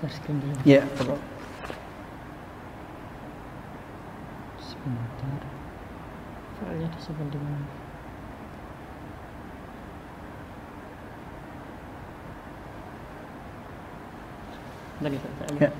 share screen dulu. Ya, perlu. Sebentar. Filenya disimpan di mana? Lagi saya. Ya.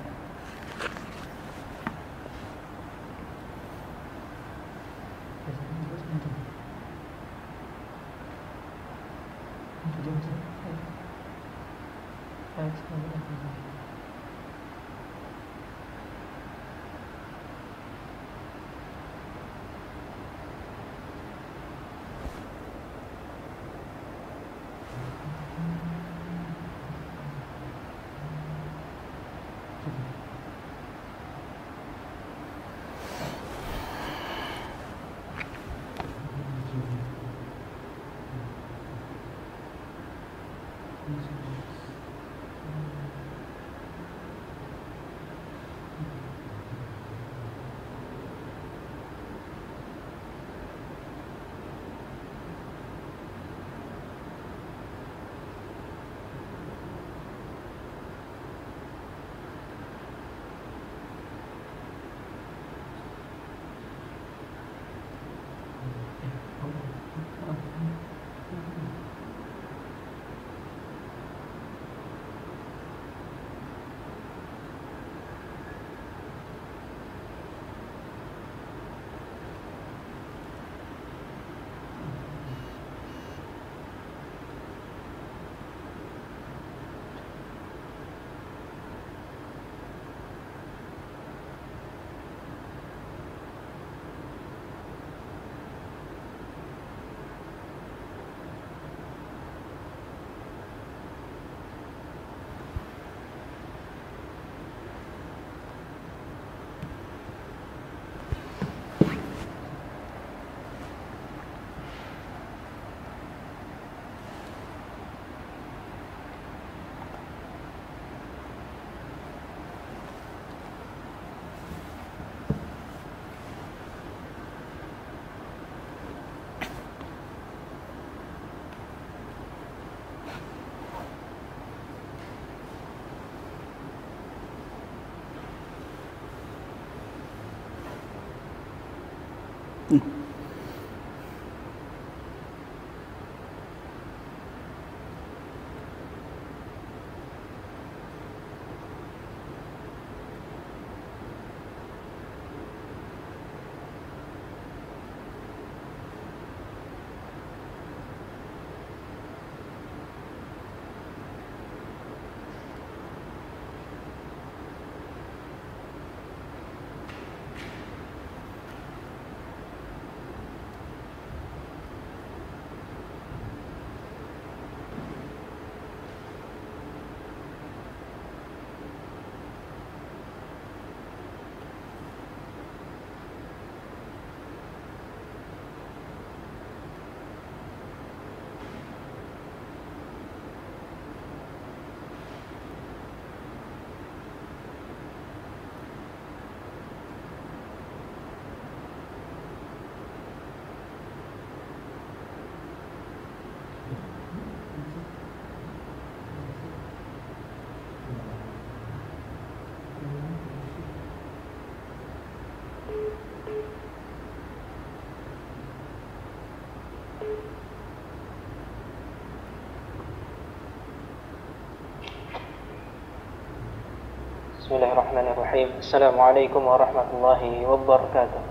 Bismillahirrahmanirrahim. Assalamualaikum warahmatullahi wabarakatuh.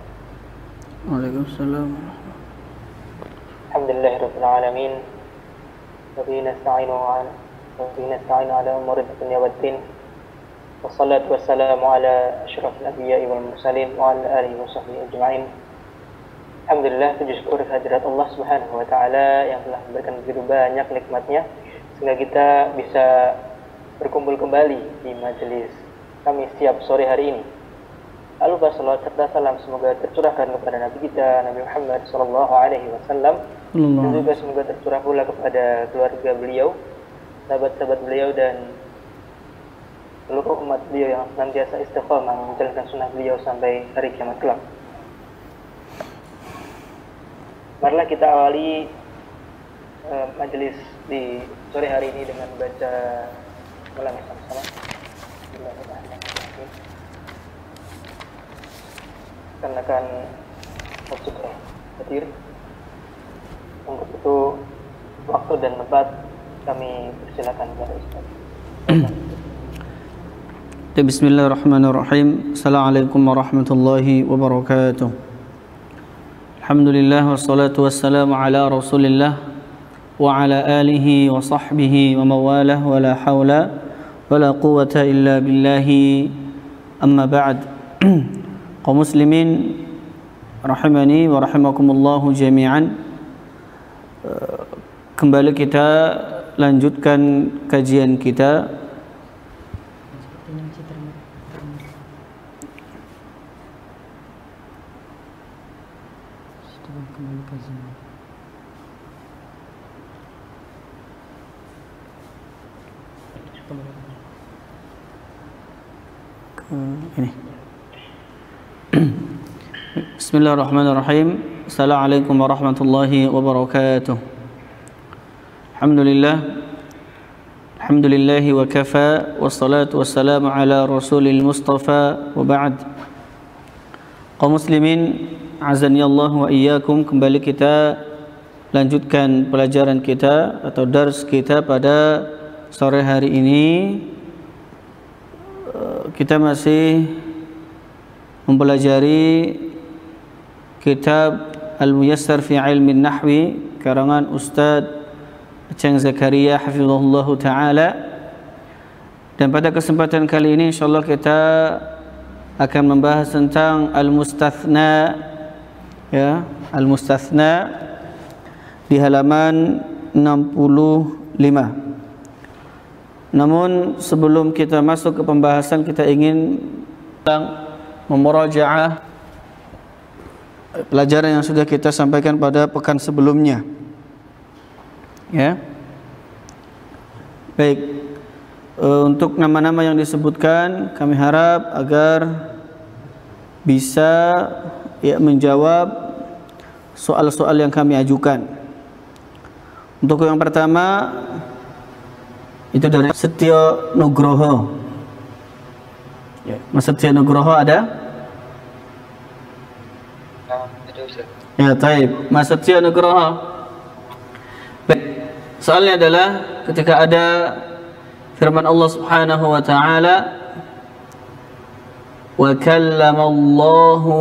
Waalaikumsalam. Alhamdulillahirabbil alamin. Wa bihi nasta'inu ala umuri dunya waddin. Wassalatu wassalamu ala asyrafil anbiya'i wal mursalin wa ala alihi wa sahbihi ajma'in. Alhamdulillah, puji syukur kehadirat Allah Subhanahu wa taala yang telah memberikan begitu banyak nikmatnya sehingga kita bisa berkumpul kembali di majelis kami setiap sore hari ini. Lalu bersalawat serta salam semoga tercurahkan kepada Nabi kita Nabi Muhammad sallallahu alaihi wasallam dan juga semoga tercurah pula kepada keluarga beliau, sahabat-sahabat beliau dan seluruh umat beliau yang senantiasa istiqamah menjalankan sunnah beliau sampai hari kiamat kelak. Marilah kita awali majelis di sore hari ini dengan baca ulang bersama-sama. Karena akan masuk hadir. Untuk itu waktu dan tempat kami persilakan kepada Ustaz. Bismillahirrahmanirrahim. Assalamualaikum warahmatullahi wabarakatuh. Alhamdulillah wassalatu wassalamu ala Rasulillah wa ala alihi wa sahbihi wa mawalah wa la hawla wa la quwwata illa billahi, amma ba'd. Kaum muslimin rahimani wa rahimakumullahu jami'an. Kembali kita lanjutkan kajian kita ini. Bismillahirrahmanirrahim. Assalamualaikum warahmatullahi wabarakatuh. Alhamdulillahi wa kafa, wassalatu wassalamu ala rasulil mustafa, wa ba'd. Kaum muslimin azani Allah wa iyyakum, kembali kita lanjutkan pelajaran kita atau dars kita pada sore hari ini. Kita masih mempelajari kitab Al-Muyassar fi Ilmi Nahwi karangan Ustaz Cheng Zakaria hafizahullah taala. Dan pada kesempatan kali ini insyaallah kita akan membahas tentang al-mustathna, ya, al-mustathna di halaman 65. Namun sebelum kita masuk ke pembahasan, kita ingin memurajaah pelajaran yang sudah kita sampaikan pada pekan sebelumnya. Ya. Baik. Untuk nama-nama yang disebutkan, kami harap agar bisa menjawab soal-soal yang kami ajukan. Untuk yang pertama itu dari Setyo Nugroho. Ya, Mas Setyo Nugroho ada? Ya, taib. Mas Setyo Nugroho. Baik. Soalnya adalah ketika ada firman Allah Subhanahu wa taala, wa kallamallahu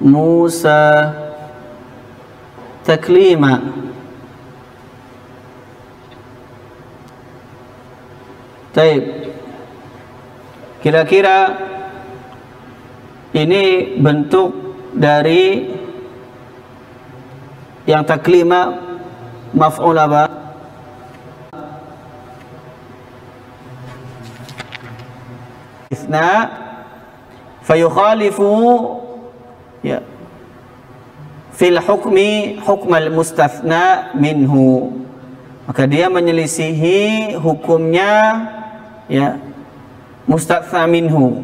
Musa taklima. Taib. Kira-kira ini bentuk dari yang taklima maf'ul apa? Isna fayukhalifu, ya, fil hukmi hukmal mustathna minhu, maka dia menyelisihi hukumnya, ya, mustathna minhu,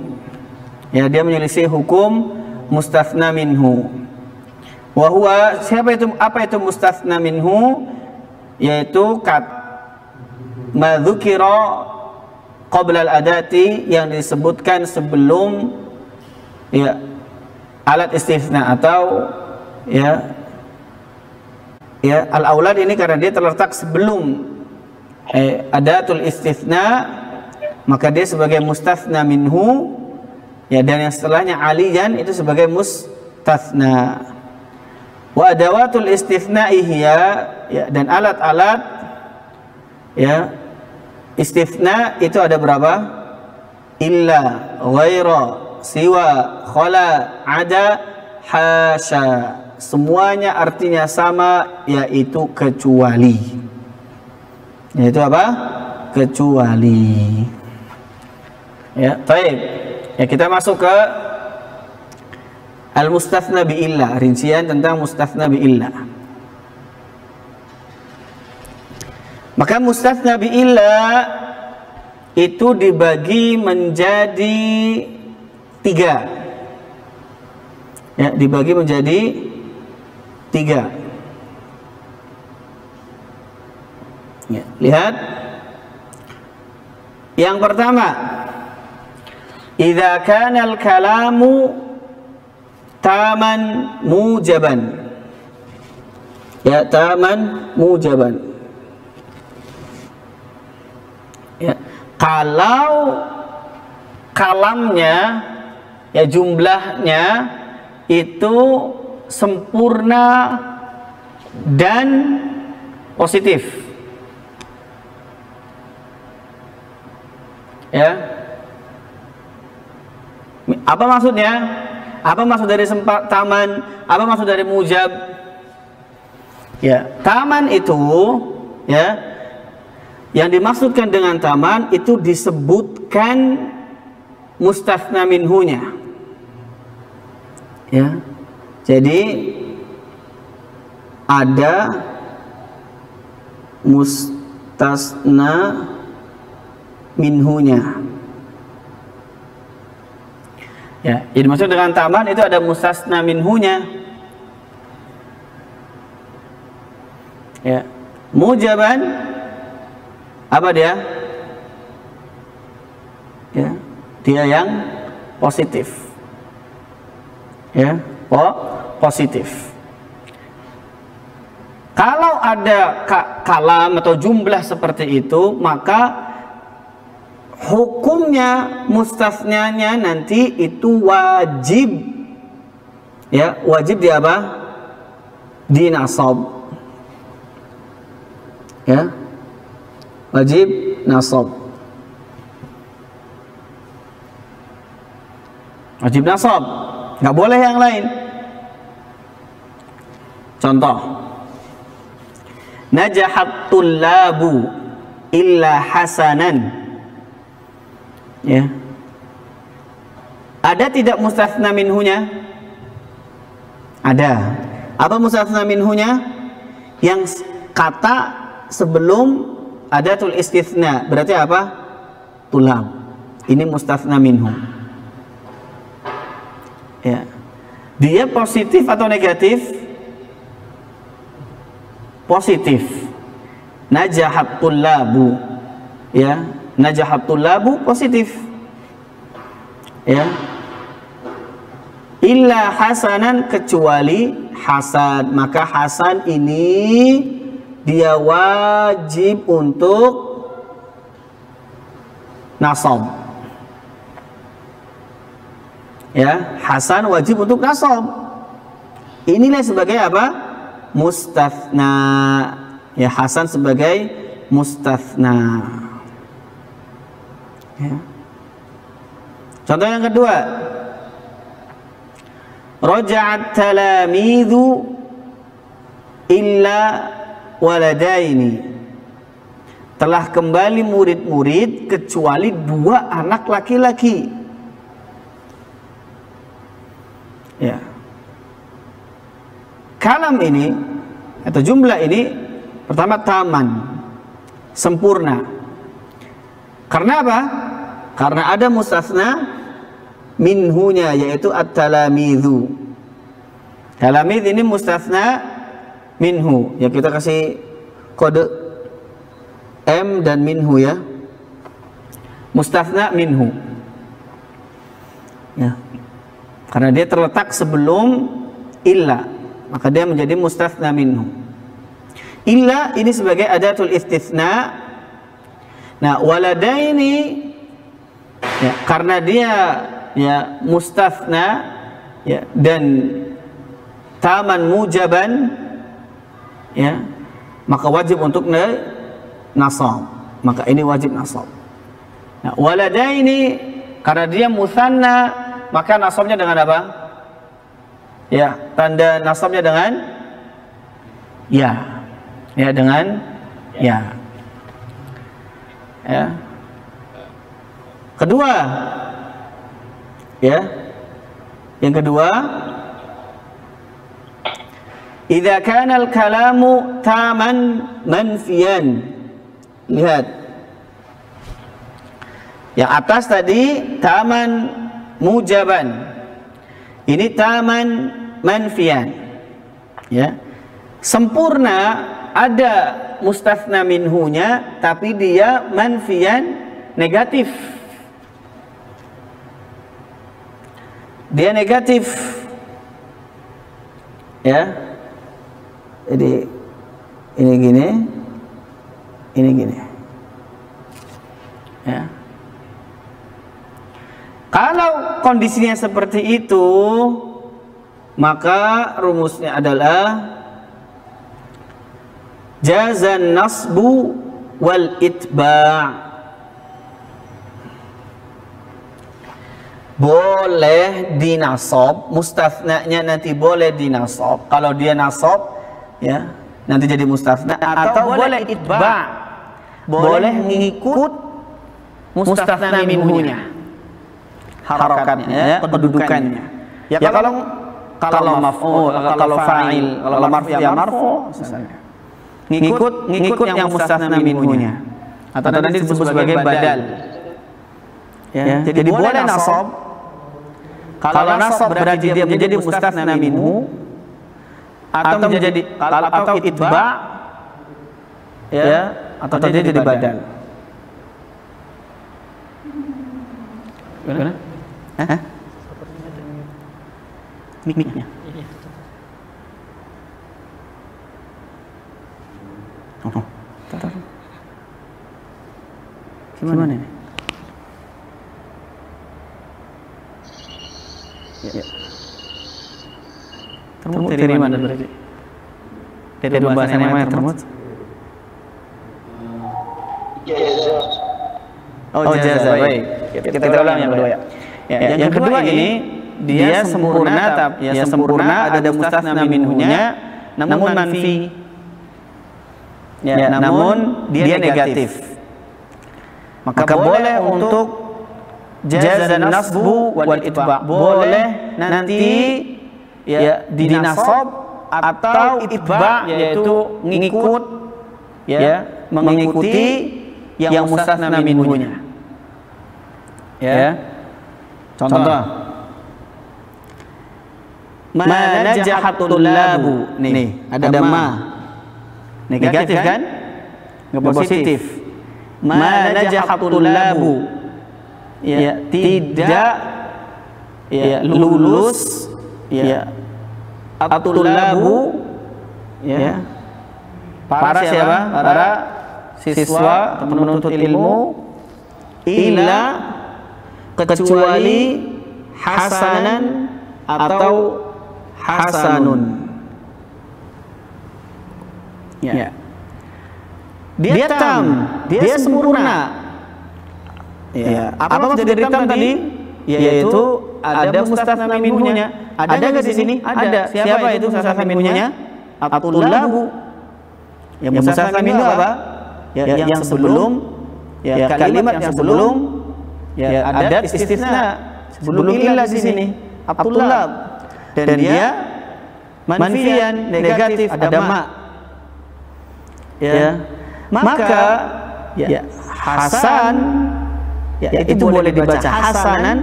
ya, dia menyelisih hukum mustathna minhu. Wa huwa, apa itu mustathna minhu? Yaitu kat ma dzukira qabla al-adati, yang disebutkan sebelum, ya, alat istitsna, atau ya al-aulad ini karena dia terletak sebelum adatul istitsna, maka dia sebagai mustatsna minhu, ya, dan yang setelahnya aliyan itu sebagai mustatsna. Wa adawatul istitsna'i hiya, ya, dan alat-alat, ya, istitsna itu ada berapa? Illa, ghaira, siwa, khala, ada, hasya. Semuanya artinya sama, yaitu kecuali. Yaitu apa? Kecuali. Ya, baik. Ya, kita masuk ke al-mustatsna bi illah, rincian tentang mustatsna bi illah. Maka mustatsna bi illah itu dibagi menjadi 3. Ya, dibagi menjadi 3. Ya, lihat. Yang pertama, idza kana al-kalamu taman mujaban. Ya, taman mujaban. Ya, kalau kalamnya, ya, jumlahnya itu sempurna dan positif. Ya. Apa maksudnya? Apa maksud dari taman? Apa maksud dari mujab? Ya, taman itu, ya, yang dimaksudkan dengan taman itu disebutkan mustatsna minhunya. Ya. Jadi ada mustatsna minhunya. Ya, jadi maksud dengan taman itu ada mustatsna minhunya. Ya, mujaban apa dia? Ya, dia yang positif. Ya, positif. Kalau ada kalam atau jumlah seperti itu, maka hukumnya mustatsnanya nanti itu wajib, ya, wajib di apa? Di nasab, ya, wajib nasab, wajib nasab, nggak boleh yang lain. Contoh, najahat tullabu illa hasanan. Ya. Ada tidak mustatsna minhunya? Ada. Apa mustatsna minhunya? Yang kata sebelum adatul istitsna. Berarti apa? Tulab. Ini mustatsna minhu. Ya. Dia positif atau negatif? Positif. Najahat tullabu. Ya. Najahatul labu positif, ya. Illa hasanan, kecuali hasan. Maka hasan ini dia wajib untuk nasab. Ya, hasan wajib untuk nasab. Inilah sebagai apa? Mustatsna. Ya, hasan sebagai mustatsna. Ya. Contoh yang kedua, raja'at talamidhu illa waladaini. Telah kembali murid-murid kecuali 2 anak laki-laki. Ya. Kalam ini atau jumlah ini pertama taman, sempurna. Karena apa? Karena ada mustatsna minhunya, yaitu at-talamidhu. Talamidh ini mustatsna minhu. Ya, kita kasih kode M dan minhu, ya. Mustatsna minhu. Ya. Karena dia terletak sebelum illa, maka dia menjadi mustatsna minhu. Illa ini sebagai adatul istitsna. Nah, waladaini Ya, karena dia ya mustatsna ya dan taman mujaban ya, maka wajib untuk nasab. Maka ini wajib nasab. Nah, waladaini karena dia musanna, maka nasabnya dengan apa? Ya, tanda nasabnya dengan ya. Ya, dengan ya. Ya. Kedua, ya, yang kedua, idza kana al-kalamu taman manfiyan. Lihat, yang atas tadi taman mujaban, ini taman manfiyan. Ya, sempurna ada mustatsna minhunya, tapi dia manfiyan negatif. Dia negatif, ya. Jadi ini gini, ini gini, ya. Kalau kondisinya seperti itu, maka rumusnya adalah jazan nasbu wal itba'. Boleh dinasab, mustatsnanya nanti boleh dinasab. Kalau dia nasab, ya, nanti jadi mustatsna. Atau boleh itba', boleh mengikut mustatsna minhunya, harakatnya, ya, kedudukannya. Ya, kalau maf'ul, kalau fa'il, kalau marfu ya marfu, ngikut yang mustatsna minhunya. Atau nanti disebut sebagai badal. Ya, jadi boleh nasab. Kalau nasab berarti dia menjadi mustatsna minhu, atau menjadi atau itba', ya, atau dia jadi badal. Gimana? Hah? Miknya. Oh, gimana ini? Ya. Termut dari mana berarti? Dari pembahasan yang mana termut? Oh, jaza, baik. Kita ulang yang kedua ya. Yang kedua ini dia sempurna, ya sempurna ada mustatsna minhunya, namun manfi. Ya, namun dia negatif. Maka boleh untuk jazan nasbu wal itba', boleh nanti ya dinasab atau itba', yaitu ngikut, ya, mengikuti yang mustatsna minhunya. Ya. Contoh. Ma najahatul labu. Nih, ada ma. Negatif kan? Enggak positif. Ma najahatul labu. Ya, tidak ya lulus ya at-tullabu, ya, para siapa? Para siswa atau penuntut ilmu, illa kecuali hasanan atau hasanun. Ya. Dia tam, dia sempurna. Ya. Apa maksud dari tam tadi? Yaitu ada mustatsna minhunya. Ada nggak di sini? Ada. Siapa itu mustatsna minhunya? At-tullabu. Yang mustatsna minhu apa? Ya, yang sebelum, ya, kalimat yang sebelum, ya, ada istisna sebelum illa di sini. At-tullab. Dan dia manfiyan, negatif, ada ma. Ya. Maka ya hasan, ya, itu boleh dibaca hasanan,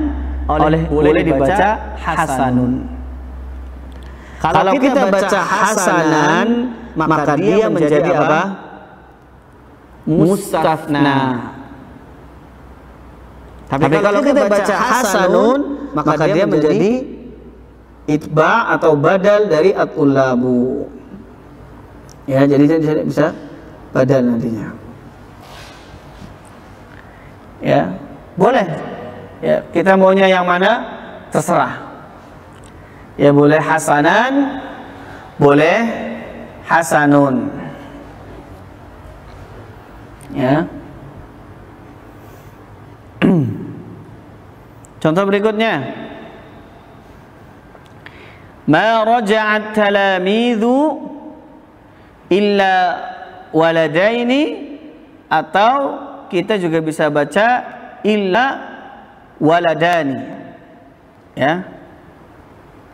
boleh dibaca hasanun. Kalau kita baca hasanan, maka dia menjadi apa? Mustatsna. Tapi kalau kita baca hasanun, maka dia menjadi itba' atau badal dari at-tullabu. Ya, jadi dia bisa badal nantinya. Ya, boleh Ya, kita maunya yang mana? Terserah. Ya, boleh hasanan, boleh hasanun. Ya. Contoh berikutnya. Ma raja'at talamidhu illa waladaini, atau kita juga bisa baca illa waladani. Ya.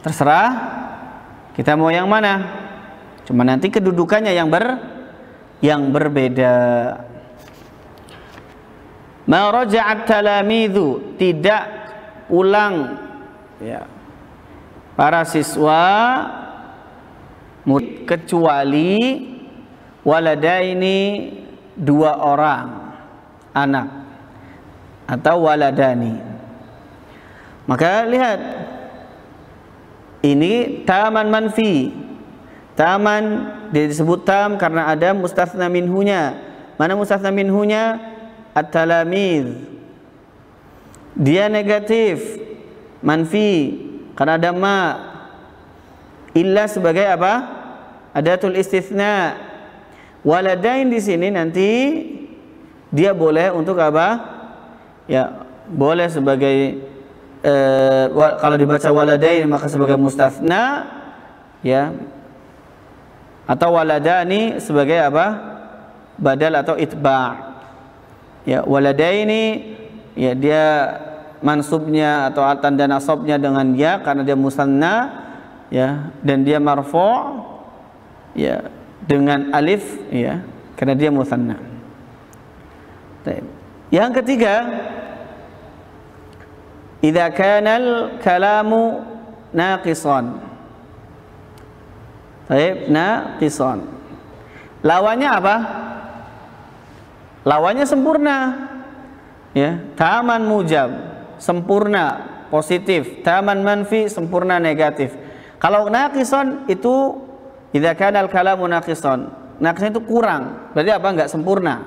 Terserah kita mau yang mana. Cuma nanti kedudukannya yang berbeda. Ma raja'at talamidhu, tidak ulang ya para siswa murid kecuali waladaini, dua orang anak, atau waladani. Maka lihat, ini taman manfi. Taman disebut tam karena ada mustatsna minhunya. Mana mustatsna minhunya? At-talamidz. Dia negatif, manfi, karena ada ma. Illa sebagai apa? Adatul istitsna. Waladain di sini nanti dia boleh untuk apa? Ya, boleh sebagai kalau dibaca waladain maka sebagai mustatsna, ya. Atau waladani sebagai apa? Badal atau itba'. Ya, waladaini, ya dia mansubnya atau tanda nasabnya dengan ya karena dia musanna, ya, dan dia marfu', ya, dengan alif, ya, karena dia musanna. Yang ketiga, idza kana al-kalamu naqisan. Baik, naqisan. Lawannya apa? Lawannya sempurna. Ya, taman mujab, sempurna, positif. Taman manfi, sempurna, negatif. Kalau naqisan itu idza kana al-kalamu naqisan. Naqisan itu kurang. Berarti apa? Enggak sempurna.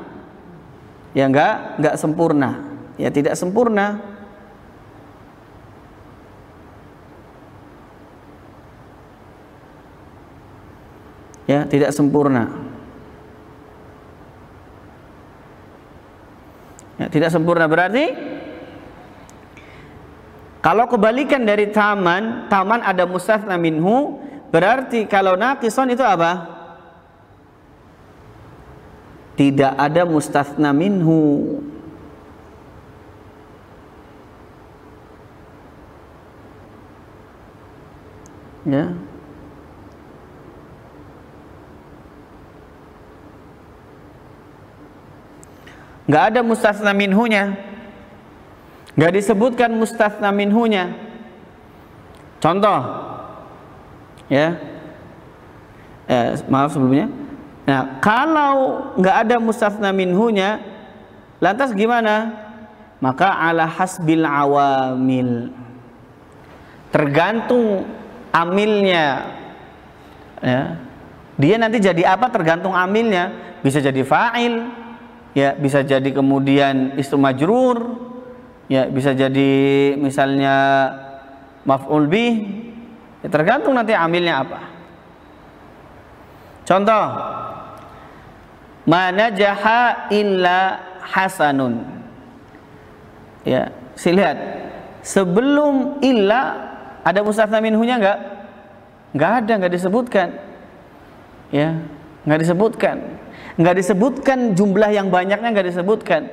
Ya, enggak sempurna. Ya, tidak sempurna. Ya, tidak sempurna. Ya, tidak sempurna berarti kalau kebalikan dari taman, taman ada mustatsna minhu, berarti kalau naqisan itu apa? Tidak ada mustatsna minhu. Ya. Nggak ada mustatsna minhunya, nggak disebutkan mustatsna minhunya. Contoh, ya, maaf sebelumnya. Nah, kalau nggak ada mustatsna minhunya, lantas gimana? Maka ala hasbil awamil, tergantung amilnya. Ya, dia nanti jadi apa? Tergantung amilnya. Bisa jadi fa'il, ya, bisa jadi kemudian ismu majrur, ya, bisa jadi misalnya maf'ul bih, ya, tergantung nanti amilnya apa. Contoh, ma najaha illa hasanun. Ya, lihat, sebelum illa ada mustatsna minhunya enggak? Enggak ada, enggak disebutkan. Ya, enggak disebutkan. Enggak disebutkan jumlah yang banyaknya, enggak disebutkan.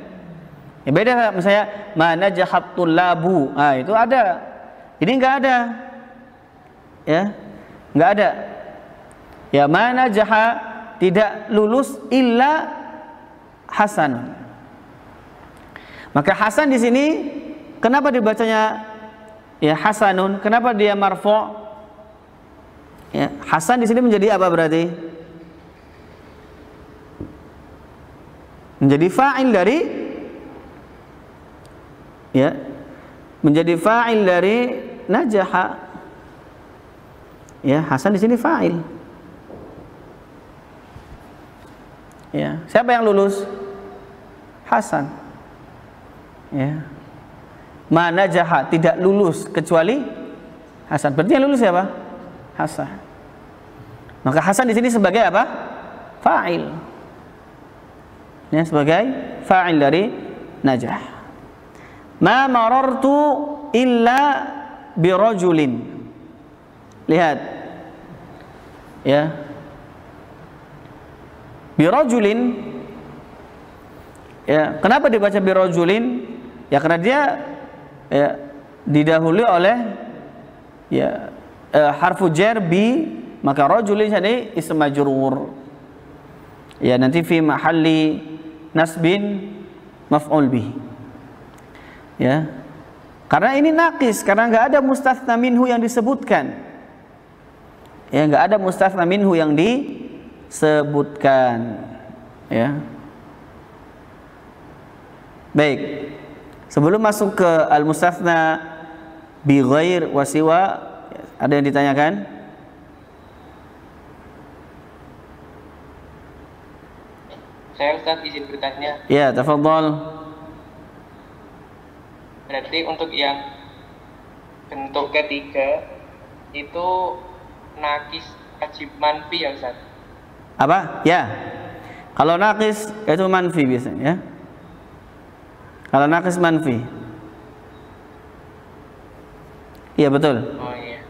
Ya, beda misalnya mana jahatul labu, ah itu ada. Ini enggak ada. Ya, enggak ada. Ya, mana jaha tidak lulus illa hasan. Maka hasan di sini kenapa dibacanya ya hasanun? Kenapa dia marfu'? Ya, hasan di sini menjadi apa berarti? Menjadi fa'il dari, ya, menjadi fa'il dari najaha. Ya, hasan di sini fa'il. Ya, siapa yang lulus? Hasan. Ya. ma najaha, tidak lulus kecuali hasan. Berarti yang lulus siapa? Hasan. Maka hasan di sini sebagai apa? Fa'il. Ya, sebagai fa'il dari najah. Ma marartu illa birajulin. Lihat. Ya. Birajulin. Ya, kenapa dibaca birajulin? Ya karena dia ya, didahului oleh ya harfu jar bi, maka rajulin jadi ism majrur. Ya, nanti fi mahalli nasbin maf'ul bih. Ya. Karena ini naqis, karena enggak ada mustatsna minhu yang disebutkan. Ya, enggak ada mustatsna minhu yang disebutkan. Ya. Baik. Sebelum masuk ke al-mustatsna bi ghair wa siwa, ada yang ditanyakan? Saya Ustaz izin bertanya. Ya, tafadhol. Berarti untuk yang bentuk ketiga itu nakis wajib manfi ya Ustaz? Apa? Ya. Kalau nakis itu manfi biasanya ya. Kalau nakis manfi. Iya betul. Oh iya.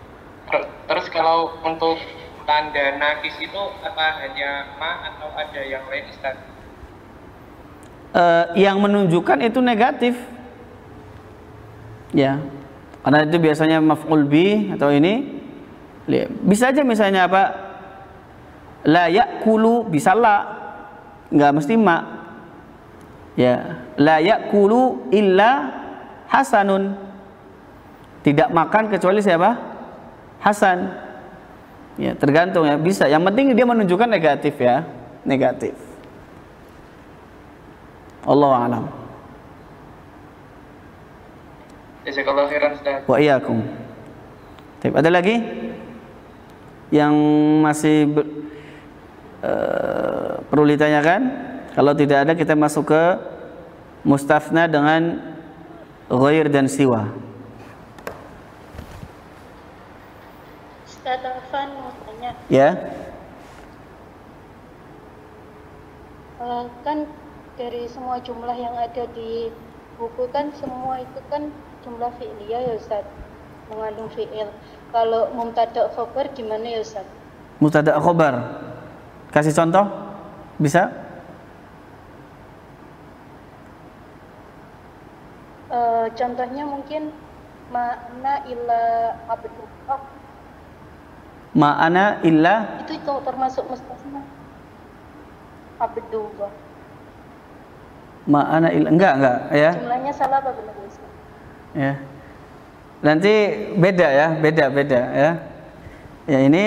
Terus kalau untuk tanda nakis itu apa hanya ma atau ada yang lain Ustaz? Yang menunjukkan itu negatif. Ya. Karena itu biasanya maf'ul bi atau ini. Bisa aja misalnya apa? La ya'kulu, bisa la. Enggak mesti ma. Ya, la ya'kulu illa hasanun. Tidak makan kecuali siapa? Hasan. Ya, tergantung ya, bisa. Yang penting dia menunjukkan negatif ya, negatif. Allahu a'lam. Jazakallahu khairan Ustaz. Wa iyyakum. Ada lagi yang masih perlu ditanyakan? Kalau tidak ada, kita masuk ke mustatsna dengan ghair dan siwa. Ustaz Afan mau tanya. Ya. Kan dari semua jumlah yang ada di buku kan semua itu kan jumlah fi'liyah ya Ustaz, mengandung fi'il. Kalau mubtada' khobar gimana ya Ustaz? Mubtada' khobar. Kasih contoh? Bisa? Contohnya mungkin ma'ana illa abdullah. Ma'ana illa Itu termasuk mustasna. Abdullah. Ma'ana illa enggak ya. Jumlahnya salah apa benar Ustaz? Ya. Nanti beda ya, beda ya. Ya ini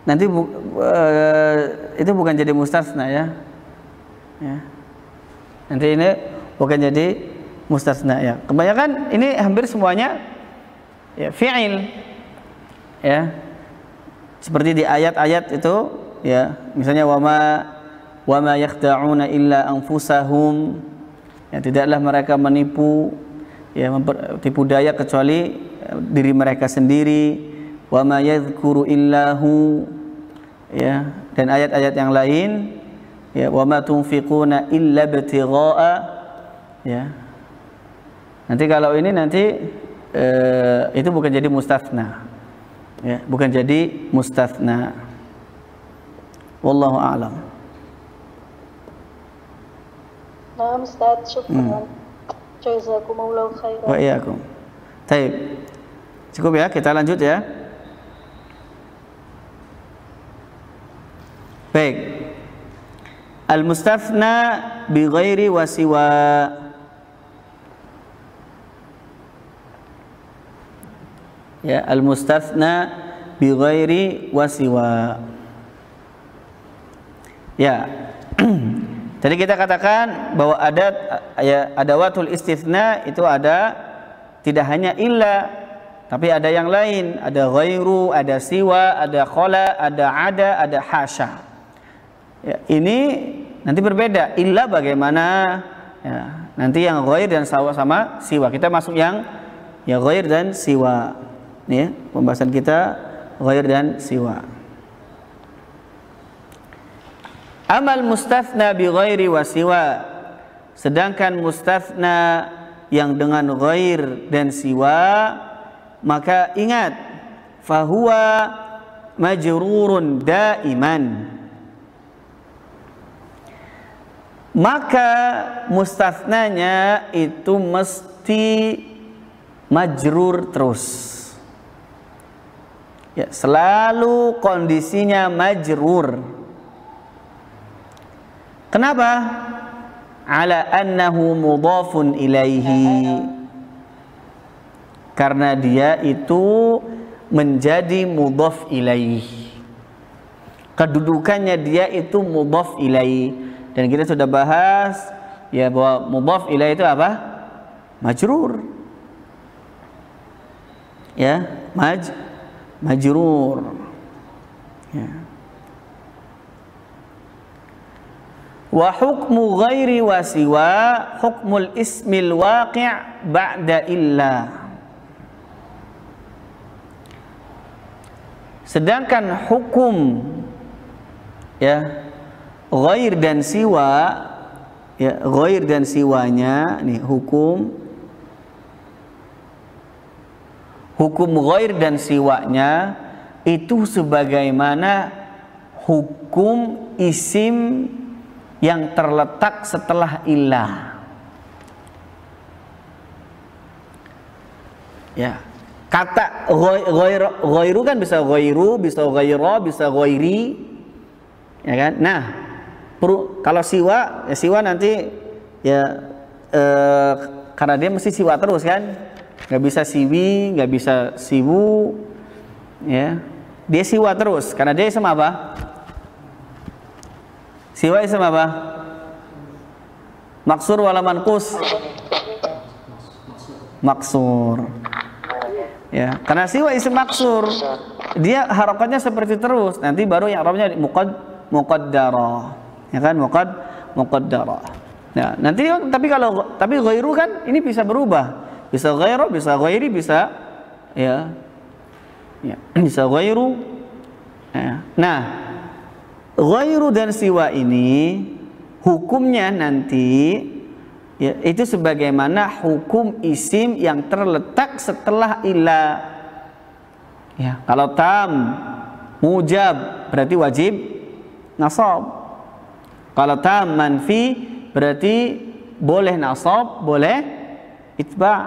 nanti itu bukan jadi mustatsna ya. Ya. Nanti ini bukan jadi mustatsna ya. Kebanyakan ini hampir semuanya ya fi'il. Ya. Seperti di ayat-ayat itu ya, misalnya wama yakhda'una illa anfusahum. Ya, tidaklah mereka menipu ya, tipu daya kecuali diri mereka sendiri. Wama yadhkuru illahu ya, dan ayat-ayat yang lain ya, wa ma tunfiquna illa ibtigha'a ya. Nanti kalau ini nanti itu bukan jadi mustatsna ya, bukan jadi mustatsna. Wallahu a'lam. Nah, Ustaz, syukran. Jazakumullahu khairan. Wa iyyakum. Baik. Cukup ya, kita lanjut ya. Baik. Al-mustatsna bi ghairi wa siwa. Ya, al-mustatsna bi ghairi wa siwa. Ya. Jadi kita katakan bahwa adawatul istitsna itu ada tidak hanya illa, tapi ada yang lain, ada ghairu, ada siwa, ada khala, ada ada hasya. Ya, ini nanti berbeda. Illa bagaimana? Ya, nanti yang ghair dan sama siwa. Kita masuk yang ya ghair dan siwa. Ya, pembahasan kita ghair dan siwa. Amal mustathna bi ghairi wa siwa. Sedangkan mustathna yang dengan ghair dan siwa, maka ingat, fahuwa majrurun daiman. Maka mustathnanya itu mesti majrur terus. Ya, selalu kondisinya majrur. Kenapa? Ala annahu mudhafun ilaihi. Karena dia itu menjadi mudhaf ilaihi. Kedudukannya dia itu mudhaf ilaihi. Dan kita sudah bahas ya bahwa mudhaf ilaihi itu apa? Majrur. Ya, majrur. Ya. Wa hukmu ghairi wa siwa hukmul ismil waqi' ba'da illa. Sedangkan hukum ya ghair dan siwa, ya ghair dan siwanya nih hukum ghair dan siwanya itu sebagaimana hukum isim yang terletak setelah illah. Ya, kata ghairu kan bisa ghairu, bisa ghaira, bisa ghairi, ya kan? Nah, kalau siwa, ya siwa nanti ya karena dia mesti siwa terus kan, nggak bisa siwi, nggak bisa siwu, ya dia siwa terus karena dia sama apa? Siwa ism apa? Maksur wala manqus? Maksur. Ya, karena siwa ism maksur, dia harokatnya seperti terus. Nanti baru yang arabnya muqaddarah. Ya kan, muqaddarah. Ya, nanti tapi ghairu kan ini bisa berubah. Bisa ghairu, bisa ghairi, bisa ya. Ya, bisa ghairu. Ya. Nah, ghairu dan siwa ini hukumnya nanti ya, itu sebagaimana hukum isim yang terletak setelah illa. Ya, kalau tam mujab berarti wajib nasab. Kalau tam manfi berarti boleh nasab, boleh itba'.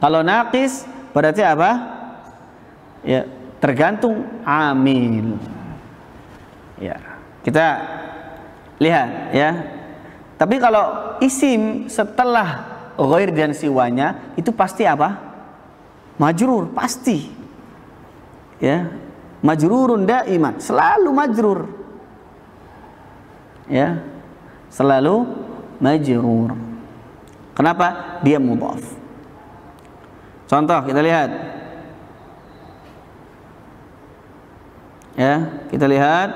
Kalau naqis berarti apa? Ya, tergantung amil. Ya, kita lihat ya. Tapi kalau isim setelah ghair dan siwanya itu pasti apa? Majrur, pasti. Ya, majrurun daiman, selalu majrur. Ya, selalu majrur. Kenapa? Dia mudhaf. Contoh kita lihat. Ya, kita lihat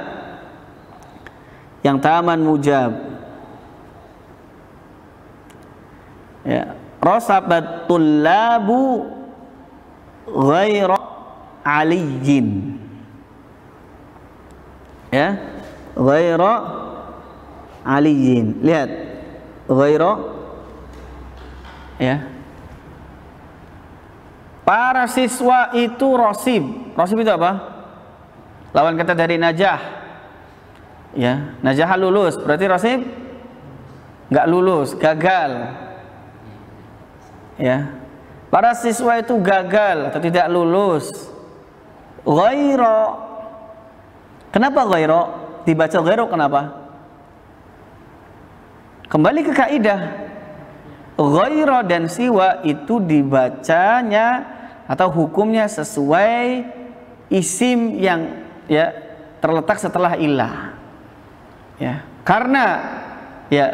yang taman mujab. Ya, rasabat tullabu ghaira aliyin. Ya, ghaira aliyin. Lihat, ghaira ya. Para siswa itu rasib. Rasib itu apa? Lawan kata dari najah. Ya, najah lulus, berarti rasib nggak lulus, gagal. Ya, para siswa itu gagal atau tidak lulus. Ghaira. Kenapa ghaira? Dibaca ghaira kenapa? Kembali ke kaidah. Ghaira dan siwa itu dibacanya atau hukumnya sesuai isim yang ya terletak setelah illah. Ya, karena ya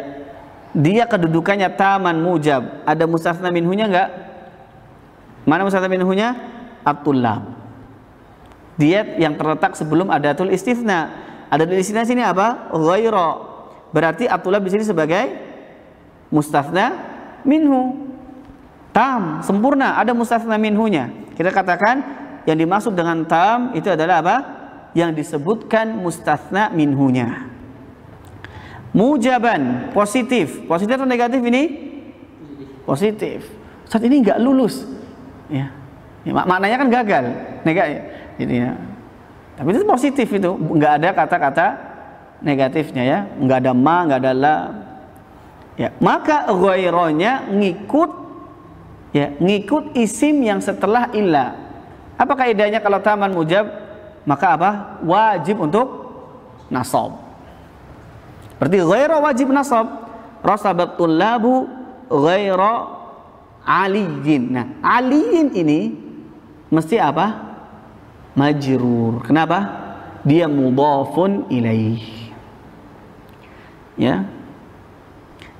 dia kedudukannya taman mujab. Ada mustatsna minhunya enggak? Mana mustatsna minhunya? At-tullab. Dia yang terletak sebelum adatul istitsna. Adatul istitsna sini apa? Ghaira. berarti at-tullab di sini sebagai mustatsna minhu. Tam, sempurna, ada mustatsna minhunya. Kita katakan yang dimaksud dengan tam itu adalah apa? Yang disebutkan mustatsna minhunya. Mujaban, positif. Positif atau negatif ini? Positif. Saat ini nggak lulus. Ya. Maknanya kan gagal. Jadi ya. Tapi itu positif itu, nggak ada kata-kata negatifnya ya, nggak ada ma, nggak ada la. Ya, maka ghaironya ngikut isim yang setelah illa. Apa kaidahnya kalau taman mujab? Maka apa? Wajib untuk nasab. Berarti ghaira wajib nasab. Rasabatul labu ghaira aliyin. Nah, aliyin ini mesti apa? Majrur. Kenapa? Dia mudhafun ilaih. Ya.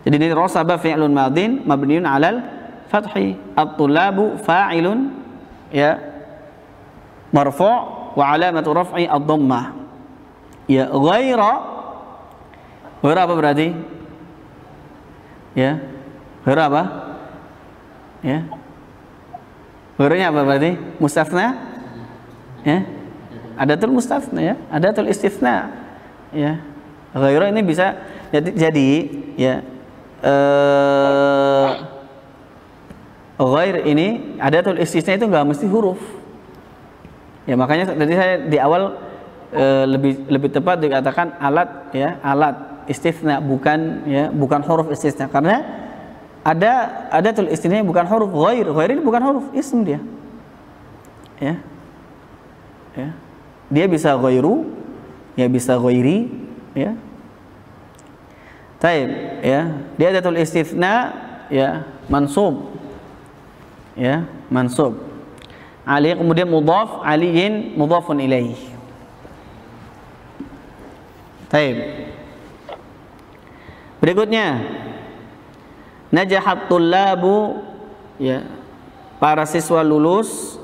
Jadi ini rasaba fi'lun madin mabniun 'alal fathi. At-tullabu fa'ilun ya marfu' wa 'alamatu raf'i ad-dhammah. Ya, ghaira apa berarti? Ya. Ghaira apa? Ya. Ghairanya apa berarti? Mustatsna? Ya, adatul mustatsna ya, adatul istitsna ya. Ghairu ini bisa jadi ya ghair ini adatul istitsna itu enggak mesti huruf. Ya, makanya tadi saya di awal lebih tepat dikatakan alat ya, alat istitsna bukan huruf istitsna, karena ada adatul istitsna bukan huruf. Ghair ini bukan huruf, ism dia. Ya. Ya. Dia bisa ghairu, ya bisa ghairi, ya. Taib, ya. Dia adatul istitsna, ya, mansub. Ya, mansub. Ali kemudian mudhaf, aliyin mudhafun ilaih. Taib. Berikutnya najahat tullabu, ya. Para siswa lulus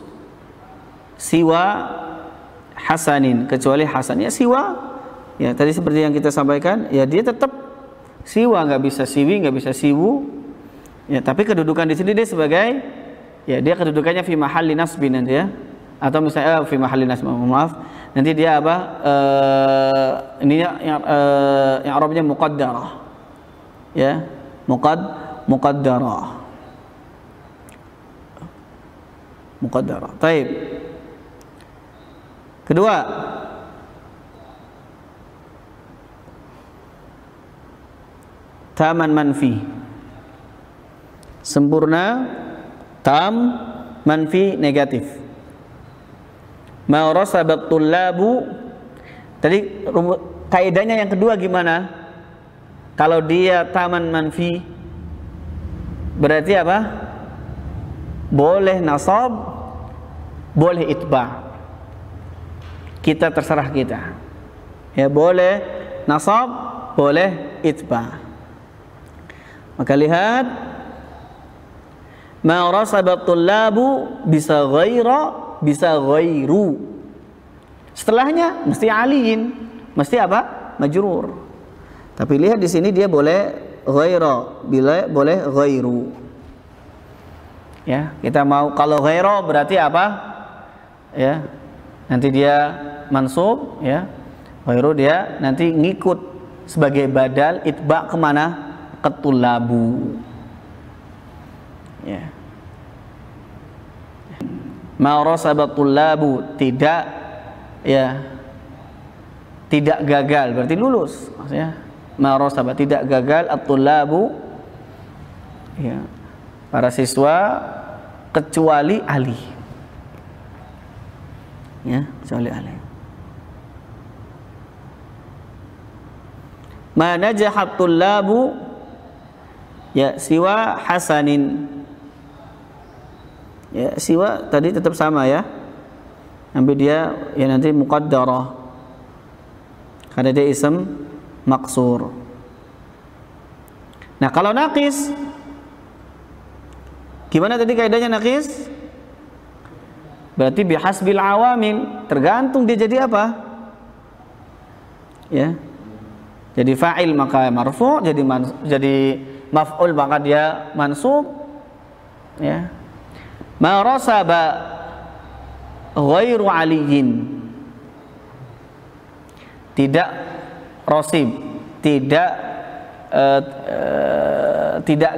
siwa hasanin, kecuali hasan. Ya, siwa ya tadi seperti yang kita sampaikan, ya dia tetap siwa, nggak bisa siwi, nggak bisa siwu ya, tapi kedudukan di sini dia sebagai ya, dia kedudukannya fi mahalli nasbin nanti ya, atau misalnya fi mahalli nasb, maaf, nanti dia apa ini yang Arabnya muqaddarah ya, muqaddarah. Taib. Kedua, taman manfi, sempurna, tam, manfi, negatif. Ma rasabat tullabu, tadi kaidahnya yang kedua gimana? Kalau dia taman manfi berarti apa? Boleh nasab, boleh itba'. Kita terserah kita. Ya, boleh nasab, boleh itba'. Maka lihat, ma rasabatul labu bisa ghaira, bisa ghairu. Setelahnya mesti aliyin, mesti apa? Majrur. Tapi lihat di sini dia boleh ghaira, boleh ghairu. Ya, kita mau kalau ghaira berarti apa? Ya. Nanti dia mansub ya, ghairu dia nanti ngikut sebagai badal, itba' kemana? Ketulabu ya. Ma rasabatul labu, tidak ya, tidak gagal berarti lulus maksudnya. Ma rasabat, tidak gagal, at-tullabu ya, para siswa kecuali Ali ya, kecuali Ali. Ma najahat tullabu ya, siwa hasanin ya, siwa tadi tetap sama ya, sampai dia ya nanti muqaddarah karena dia ism maksur. Nah, kalau naqis gimana tadi kaidahnya naqis? Berarti bihasbil awamil, tergantung dia jadi apa? Ya. Jadi fa'il maka marfu', jadi maf'ul maka dia mansub. Ya. Ma rasaba ghairu aliyin. Tidak rosib, tidak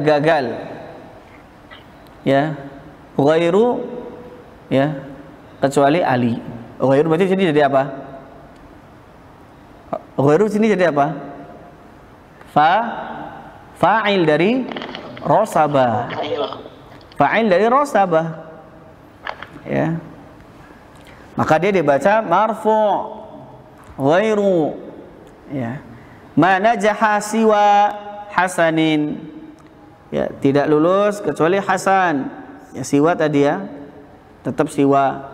gagal. Ya. Ghairu, ya, kecuali Ali. Ghairu berarti sini jadi apa? Ghairu sini jadi apa? Fa'il dari rosabah. Fa'il dari rosabah. Ya. Maka dia dibaca marfu'. Ghairu, ya, ma najaha siwa hasanin, ya, tidak lulus kecuali Hasan. Ya, siwa tadi ya, tetap siwa.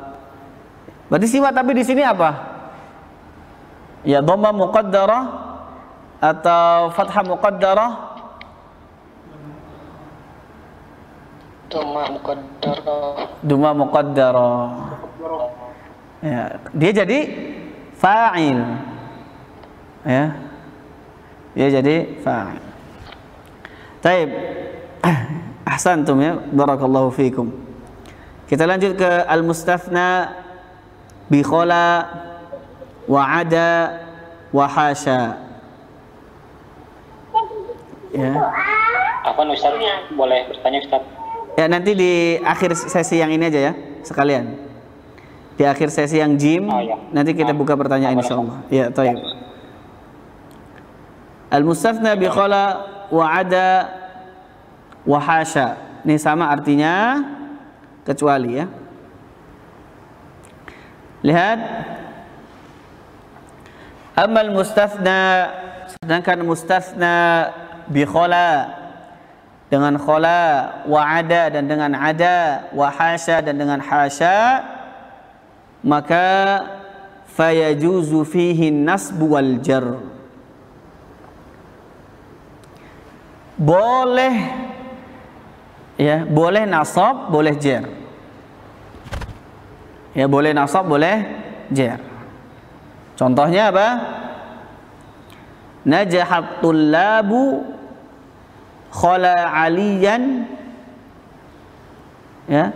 Berarti siwa tapi di sini apa? Ya, dhamma muqaddarah atau fathah muqaddarah? Dhamma muqaddarah. Ya, dia jadi fa'il, ya, dia jadi fa'il. Taib, ahsantum ya, barakallahu fikum. Kita lanjut ke al-mustathna bi khala wa ada wa hasya. Ya. Apa Ustaz? Boleh bertanya Ustaz? Ya, nanti di akhir sesi yang ini aja ya, sekalian. Di akhir sesi yang jim, ya. Nanti kita buka pertanyaan insyaallah. Ya, taib. Al-mustathna bi khala wa ada wa hasya. Ini sama artinya kecuali ya. Lihat. Amal mustathna, sedangkan mustathna bi khala dengan khala wa ada dan dengan ada wa hasya dan dengan hasya, maka fayajuzu fihi nasbu wal jar. Boleh, ya, boleh nasab, boleh jar. Ya, boleh nasab, boleh jar. Contohnya apa? Najahat tullabu khala aliyan, ya,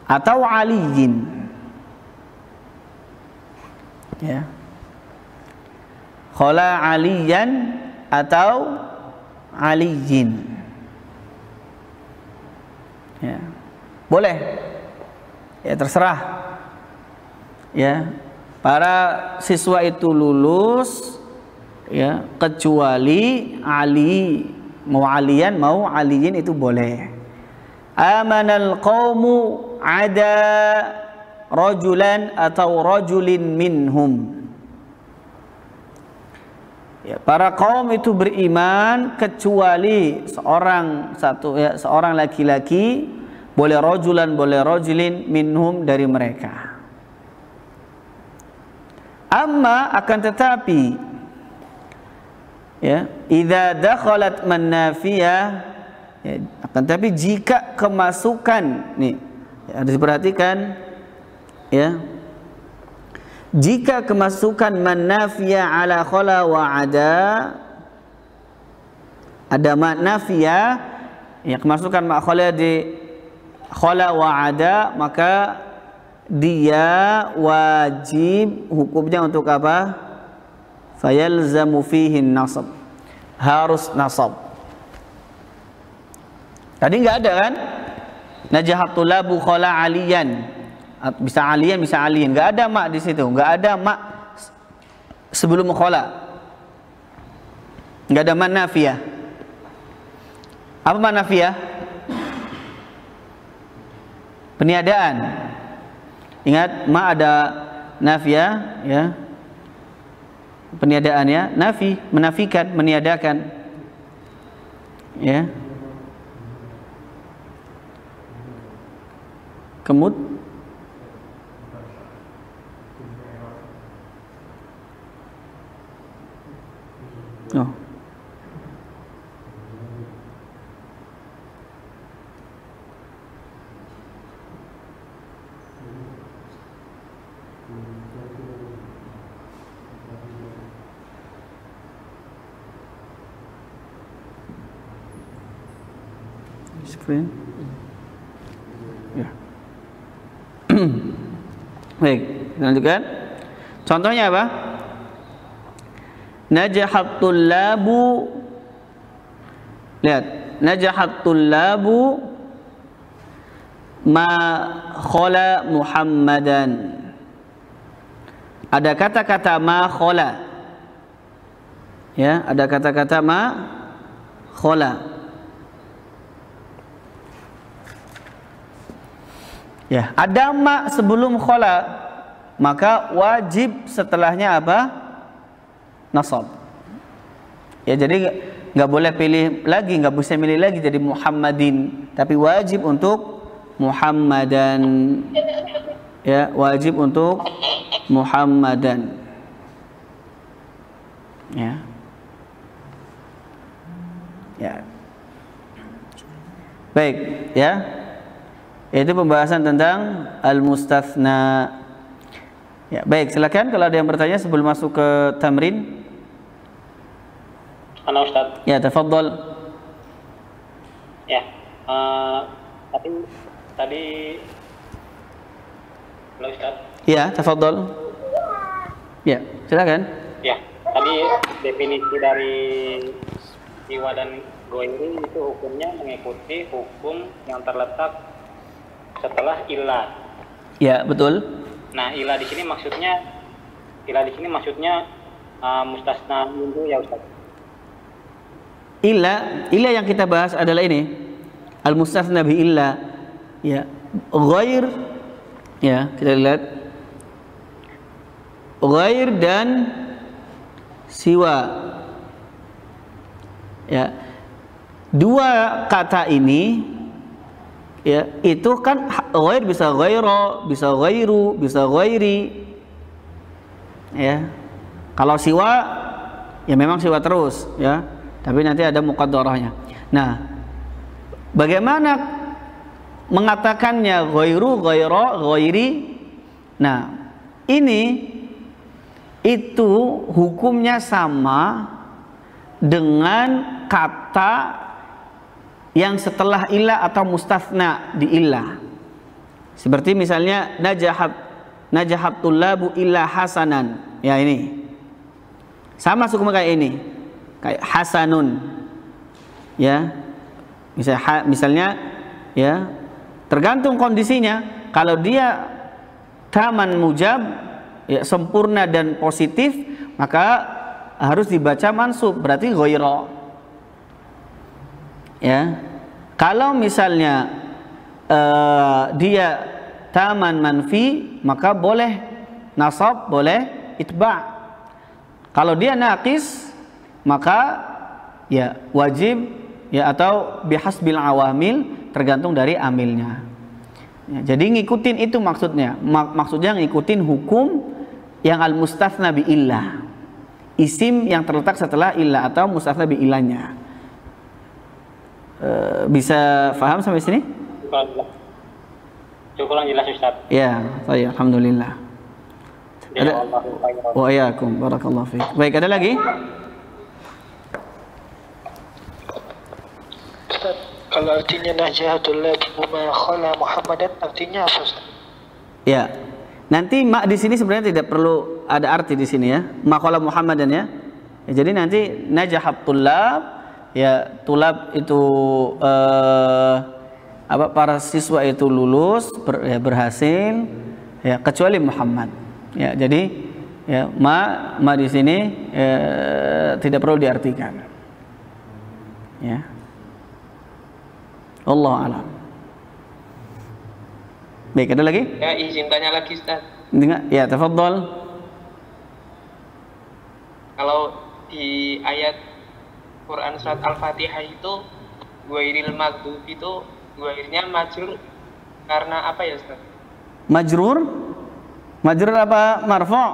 atau aliyin. Ya. Khala aliyan atau aliyin. Ya. Boleh. Ya, terserah. Ya. Para siswa itu lulus, ya, kecuali Ali. Mau aliyan mau aliyin itu boleh. Amanal qaumu ada rajulan atau rajulin minhum. Ya, para kaum itu beriman kecuali seorang laki-laki, boleh rajulan boleh rajulin minhum dari mereka. Amma akan tetapi, ya, idza dakhalat manafiyah, ya, akan tetapi jika kemasukan nih, ya, harus diperhatikan. Ya, jika kemasukan manafiyah ala khala wa ada manafiyah, ya, kemasukan ma khala di khala wa ada, maka dia wajib hukumnya untuk apa? Fayalzamu fihi nasab, harus nasab. Tadi nggak ada kan? Najahatul labu khala aliyan, bisa aliyan bisa aliyin, nggak ada mak di situ, nggak ada mak sebelum khala, nggak ada mak nafiyah. Apa mak nafiyah? Peniadaan. Ingat, mak ada nafiyah, ya, peniadaannya nafi, menafikan, meniadakan, ya. Kemud, oh, screen. Ya. Baik, kita lanjutkan. Contohnya apa? Najahat tullabu. Lihat, najahat tullabu ma khala Muhammadan. Ada kata-kata ma khala. Ya, ada kata-kata ma khala. Ya, ada ma sebelum khala, maka wajib setelahnya apa? Nasab. Ya, jadi nggak boleh pilih lagi, nggak bisa milih lagi jadi Muhammadin, tapi wajib untuk Muhammadan. Ya, wajib untuk Muhammadan. Ya. Ya. Baik, ya. Itu pembahasan tentang al-mustathna. Ya, baik, silakan kalau ada yang bertanya sebelum masuk ke tamrin. Ana Ustaz. Ya, tafadhal. Ya, tapi tadi halo Ustaz. Ya, tafadhal. Ya, silakan. Ya, tadi definisi dari siwa dan goiri itu hukumnya mengikuti hukum yang terletak setelah ilah. Ya, betul. Nah, ilah di sini maksudnya mustasna minhu ya Ustaz. Illa yang kita bahas adalah ini. Al-mustathna bi illa. Ya, ghair. Ya, kita lihat. Ghair dan siwa. Ya. Dua kata ini ya, itu kan ghair bisa ghaira, bisa ghairu, bisa ghairi. Ya. Kalau siwa ya memang siwa terus, ya. Tapi nanti ada muqaddarahnya. Nah, bagaimana mengatakannya ghairu, ghaira, ghairi? Nah, ini itu hukumnya sama dengan kata yang setelah ilah atau mustathna di ilah. Seperti misalnya najahat tullabu illa hasanan. Ya, ini sama hukum kayak ini, kayak hasanun. Ya, misalnya ya, tergantung kondisinya. Kalau dia taman mujab, ya, sempurna dan positif, maka harus dibaca mansub, berarti ghaira. Ya, kalau misalnya dia taman manfi, maka boleh nasab, boleh itba'. Kalau dia naqis, maka ya wajib, ya, atau bihasbil awamil, tergantung dari amilnya. Ya, jadi ngikutin itu maksudnya. Maksudnya ngikutin hukum yang al-mustathna bi illah. Isim yang terletak setelah illah atau mustathna bi illahnya. Bisa paham sampai sini? Cukup jelas Ustaz. Ya, baik, alhamdulillah. Ada wa iyyakum, barakallahu fiik. Baik, ada lagi? Ustaz, kalau artinya najahatul labu ma khala Muhammadan artinya apa Ustaz? Ya. Nanti ma di sini sebenarnya tidak perlu ada arti di sini, ya. Ma khala Muhammadan, ya. Ya, jadi nanti najahat tullab, ya, tulab itu para siswa itu lulus, berhasil, ya, kecuali Muhammad. Ya, jadi ya, ma di sini tidak perlu diartikan. Ya. Allah alam. Baik, ada lagi? Ya, izin tanya lagi Ustaz. Dengar? Ya, tafadhal. Kalau di ayat Quran surat Al-Fatihah itu ghairil maghdub itu ghairnya majrur karena apa ya Ustaz? Majrur? Majrur apa marfu'?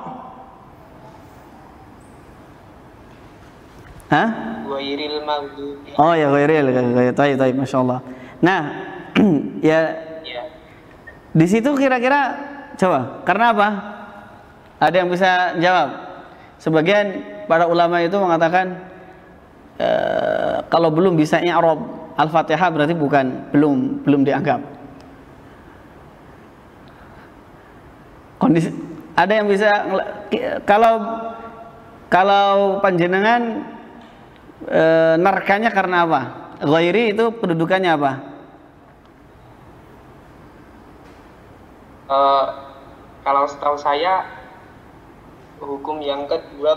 Hah? Ghairil maghdub. Oh ya, ghairil. Baik, masyaallah. Nah, ya, di situ kira-kira coba karena apa? Ada yang bisa jawab? Sebagian para ulama itu mengatakan kalau belum bisa i'rab Al-Fatihah berarti belum dianggap. Kondisi ada yang bisa kalau panjenengan narkanya karena apa? Ghairi itu pendudukannya apa? Kalau setahu saya hukum yang kedua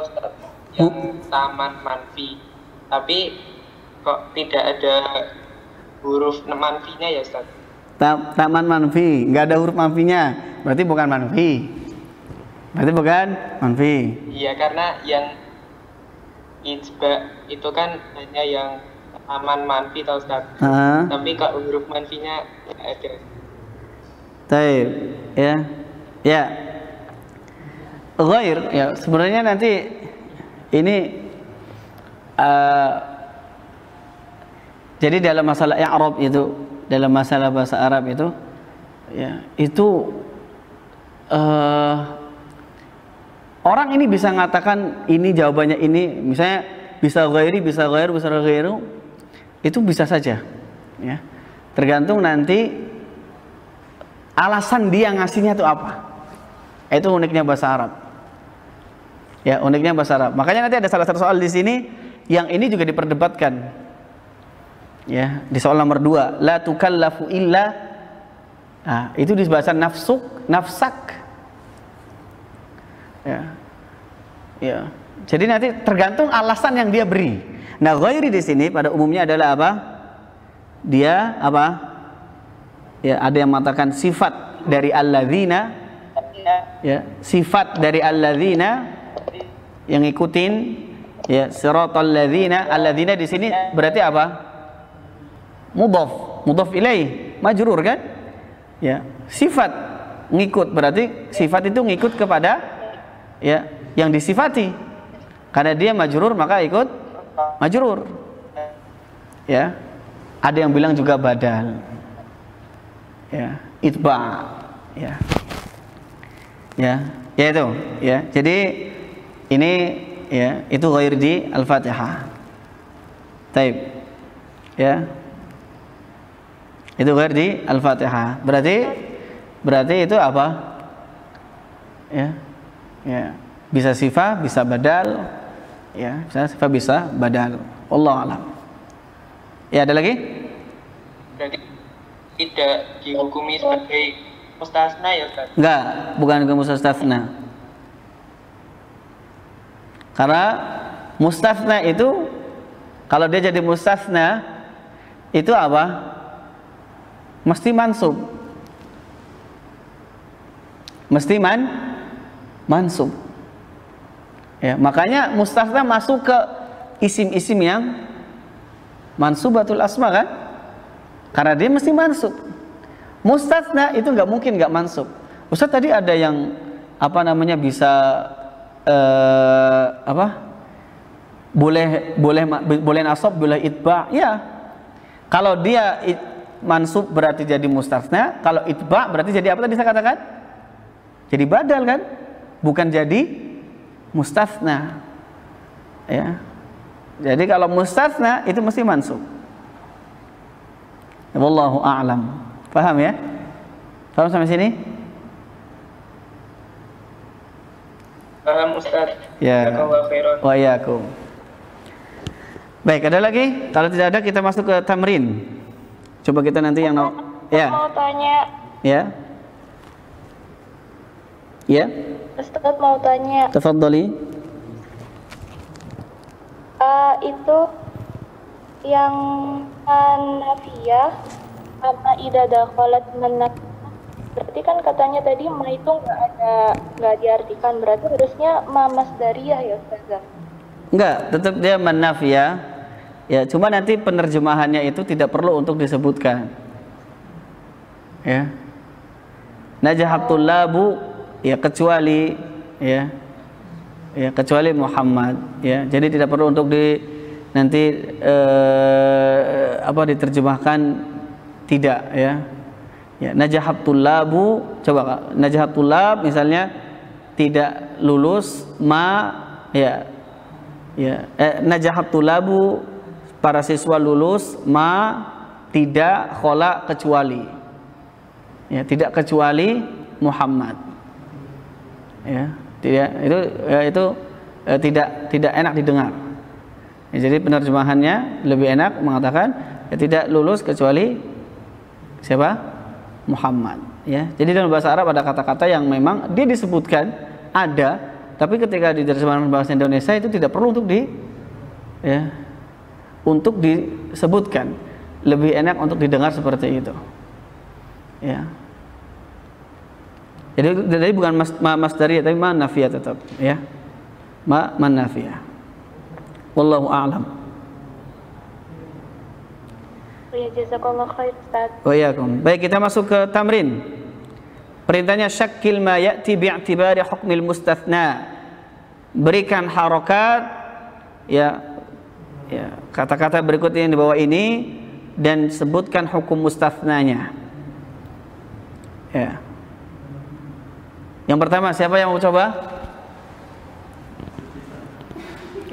yang taman manfi, tapi kok tidak ada huruf manfinya ya Ustaz? Taman manfi, nggak ada huruf manfinya, berarti bukan manfi. Iya, karena yang ijba itu kan hanya yang taman manfi tahu Ustaz. Tapi kok huruf manfinya tidak ada. Taib, ya. Ghair, ya sebenarnya nanti ini jadi dalam masalah i'rab itu, dalam masalah bahasa Arab itu, ya itu orang ini bisa mengatakan ini jawabannya ini, misalnya bisa ghairi, bisa ghair, bisa ghairu, itu bisa saja, ya. Tergantung nanti alasan dia ngasihnya itu apa. Itu uniknya bahasa Arab. Ya, uniknya bahasa Arab. Makanya nanti ada salah satu soal di sini yang ini juga diperdebatkan. Ya, di soal nomor 2, la tukallafu illa. Nah, itu di bahasa nafsak. Ya. Jadi nanti tergantung alasan yang dia beri. Nah, ghairi di sini pada umumnya adalah apa? Dia apa? Ya, ada yang mengatakan sifat dari alladzina, ya, sifat dari alladzina yang ngikutin, ya, siratal ladzina. Alladzina di sini berarti apa? Mudhaf ilaih, majrur kan? Ya, sifat ngikut berarti sifat itu ngikut kepada, ya, yang disifati. Karena dia majrur maka ikut majrur. Ya. Ada yang bilang juga badal. Ya, itba, ya itu, ya. Jadi ini, ya, itu ghair di Al-Fatihah. Taib, ya, itu ghair di Al-Fatihah. Berarti itu apa? Ya, bisa sifah, bisa badal, ya, bisa sifah, bisa badal. Wallahu a'lam. Ya, ada lagi? Berarti tidak dihukumi sebagai mustasna ya Ustaz? Enggak, bukan ke mustasna. Karena mustasna itu kalau dia jadi mustasna itu apa? Mesti mansub. Mansub. Ya, makanya mustasna masuk ke isim-isim yang mansubatul asma kan? Karena dia mesti mansub. Mustasna itu nggak mungkin nggak mansub. Ustaz tadi ada yang bisa boleh nasab, boleh itba. Ya, kalau dia mansub berarti jadi mustasna, kalau itba berarti jadi apa tadi saya katakan? Jadi badal kan? Bukan jadi mustasna. Ya. Jadi kalau mustasna itu mesti mansub. Wallahu a'lam. Paham ya? Paham sampai sini? Paham Ustaz. Ya. Wa iyyakum. Baik, ada lagi? Kalau tidak ada kita masuk ke tamrin. Coba kita nanti yang ya. Mau tanya. Ya. Ya. Ustaz mau tanya. Tafadhali. Itu yang nafiyah apa idza dakhalat manafiyah, berarti kan katanya tadi ma itu nggak diartikan, berarti harusnya ma masdariyah ya Ustazah? Enggak, tetap dia manafiyah. Ya, cuma nanti penerjemahannya itu tidak perlu untuk disebutkan. Ya. Najahatul labu, ya, kecuali kecuali Muhammad, ya. Jadi tidak perlu untuk diterjemahkan, tidak, ya. Ya, najahatul labu, coba najahatul lab misalnya tidak lulus najahatul labu, para siswa lulus, tidak khola kecuali, ya, tidak kecuali Muhammad, ya, tidak itu tidak enak didengar. Ya, jadi penerjemahannya lebih enak mengatakan ya, tidak lulus kecuali siapa? Muhammad, ya. Jadi dalam bahasa Arab ada kata-kata yang memang dia disebutkan ada, tapi ketika diterjemahkan bahasa Indonesia itu tidak perlu untuk disebutkan, lebih enak untuk didengar seperti itu, ya. Jadi bukan masdariyah tapi manafiyah tetap, ya, manafiyah. Wallahu a'lam. Ya, jazakallah khair Ustaz. Wa iyyakum. Baik, kita masuk ke tamrin. Perintahnya syakkil ma ya'ti bi'tibari hukmil mustathna. Berikan harokat, ya, kata-kata berikutnya yang di bawah ini dan sebutkan hukum mustathnanya. Ya. Yang pertama siapa yang mau coba?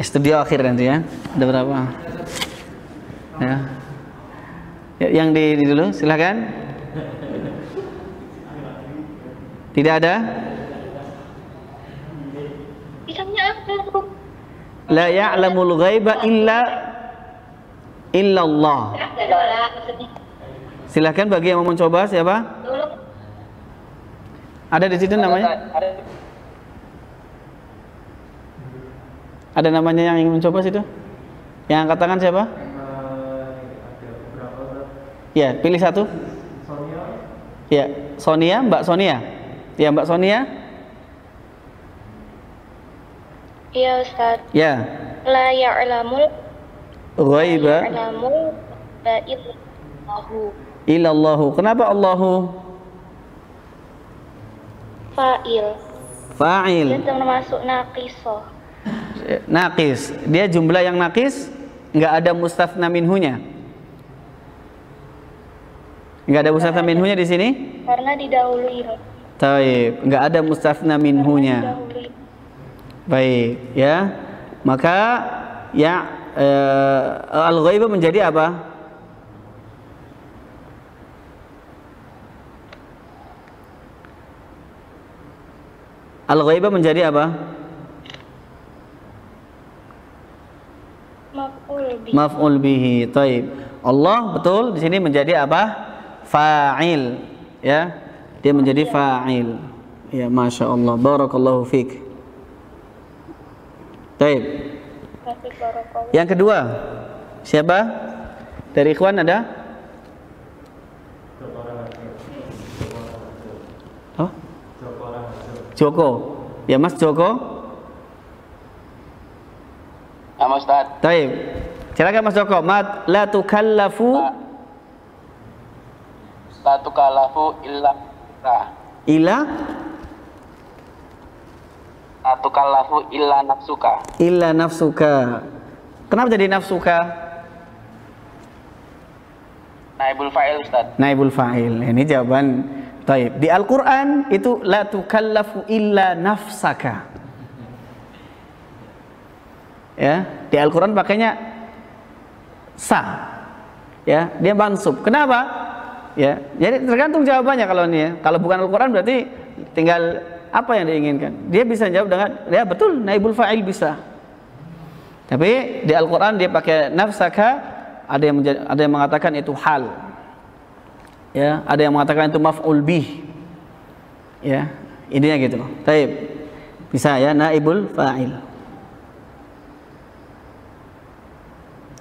Studio akhir nanti ya. Ada berapa? Ya. Yang di dulu silakan. Tidak ada? Isanya apa? La ya'lamul ghaiba illa Allah. Silakan bagi yang mau mencoba siapa? Ada di situ namanya? Ada namanya yang ingin mencoba situ? Yang angkat tangan siapa? Ya, pilih satu. Ya, Sonia, Mbak Sonia. Ya, Mbak Sonia. Iya Ustaz. Ya. La ya'lamul ghaiba illallahu. Kenapa Allahu? Fa'il. Dia termasuk naqisoh. Naqis. Dia jumlah yang naqis, enggak ada mustatsna minhunya. Enggak ada mustatsna minhunya di sini? Karena didahului. Taib, enggak ada mustatsna minhunya. Baik, ya. Maka ya al-ghaibah menjadi apa? Al-ghaibah menjadi apa? Maf'ul bihi. Taib. Allah betul di sini menjadi apa? Fa'il, ya. Dia menjadi fa'il. Ya, Masya Allah. Barakallahu fiik. Taib. Yang kedua, siapa? Dari ikhwan ada? Oh? Joko. Ya, Mas Joko. Ya, Mas Ustaz. Taib. Silakan Mas Joko. La tukallafu illa la tukallafu illa nafsuka. Illa nafsuka. Kenapa jadi nafsuka? Naibul fa'il Ustaz. Naibul fa'il. Ini jawaban. Taib. Di Al-Qur'an itu la tukallafu illa nafsaka. Ya, di Al-Qur'an pakainya sa. Ya, dia mansub. Kenapa? Ya, jadi tergantung jawabannya kalau ini ya. Kalau bukan Al-Qur'an berarti tinggal apa yang diinginkan. Dia bisa jawab dengan ya betul naibul fa'il bisa. Tapi di Al-Qur'an dia pakai nafsaka, ada yang mengatakan itu hal. Ya, ada yang mengatakan itu maf'ul bih. Ya, intinya gitu. Taib. Bisa ya naibul fa'il.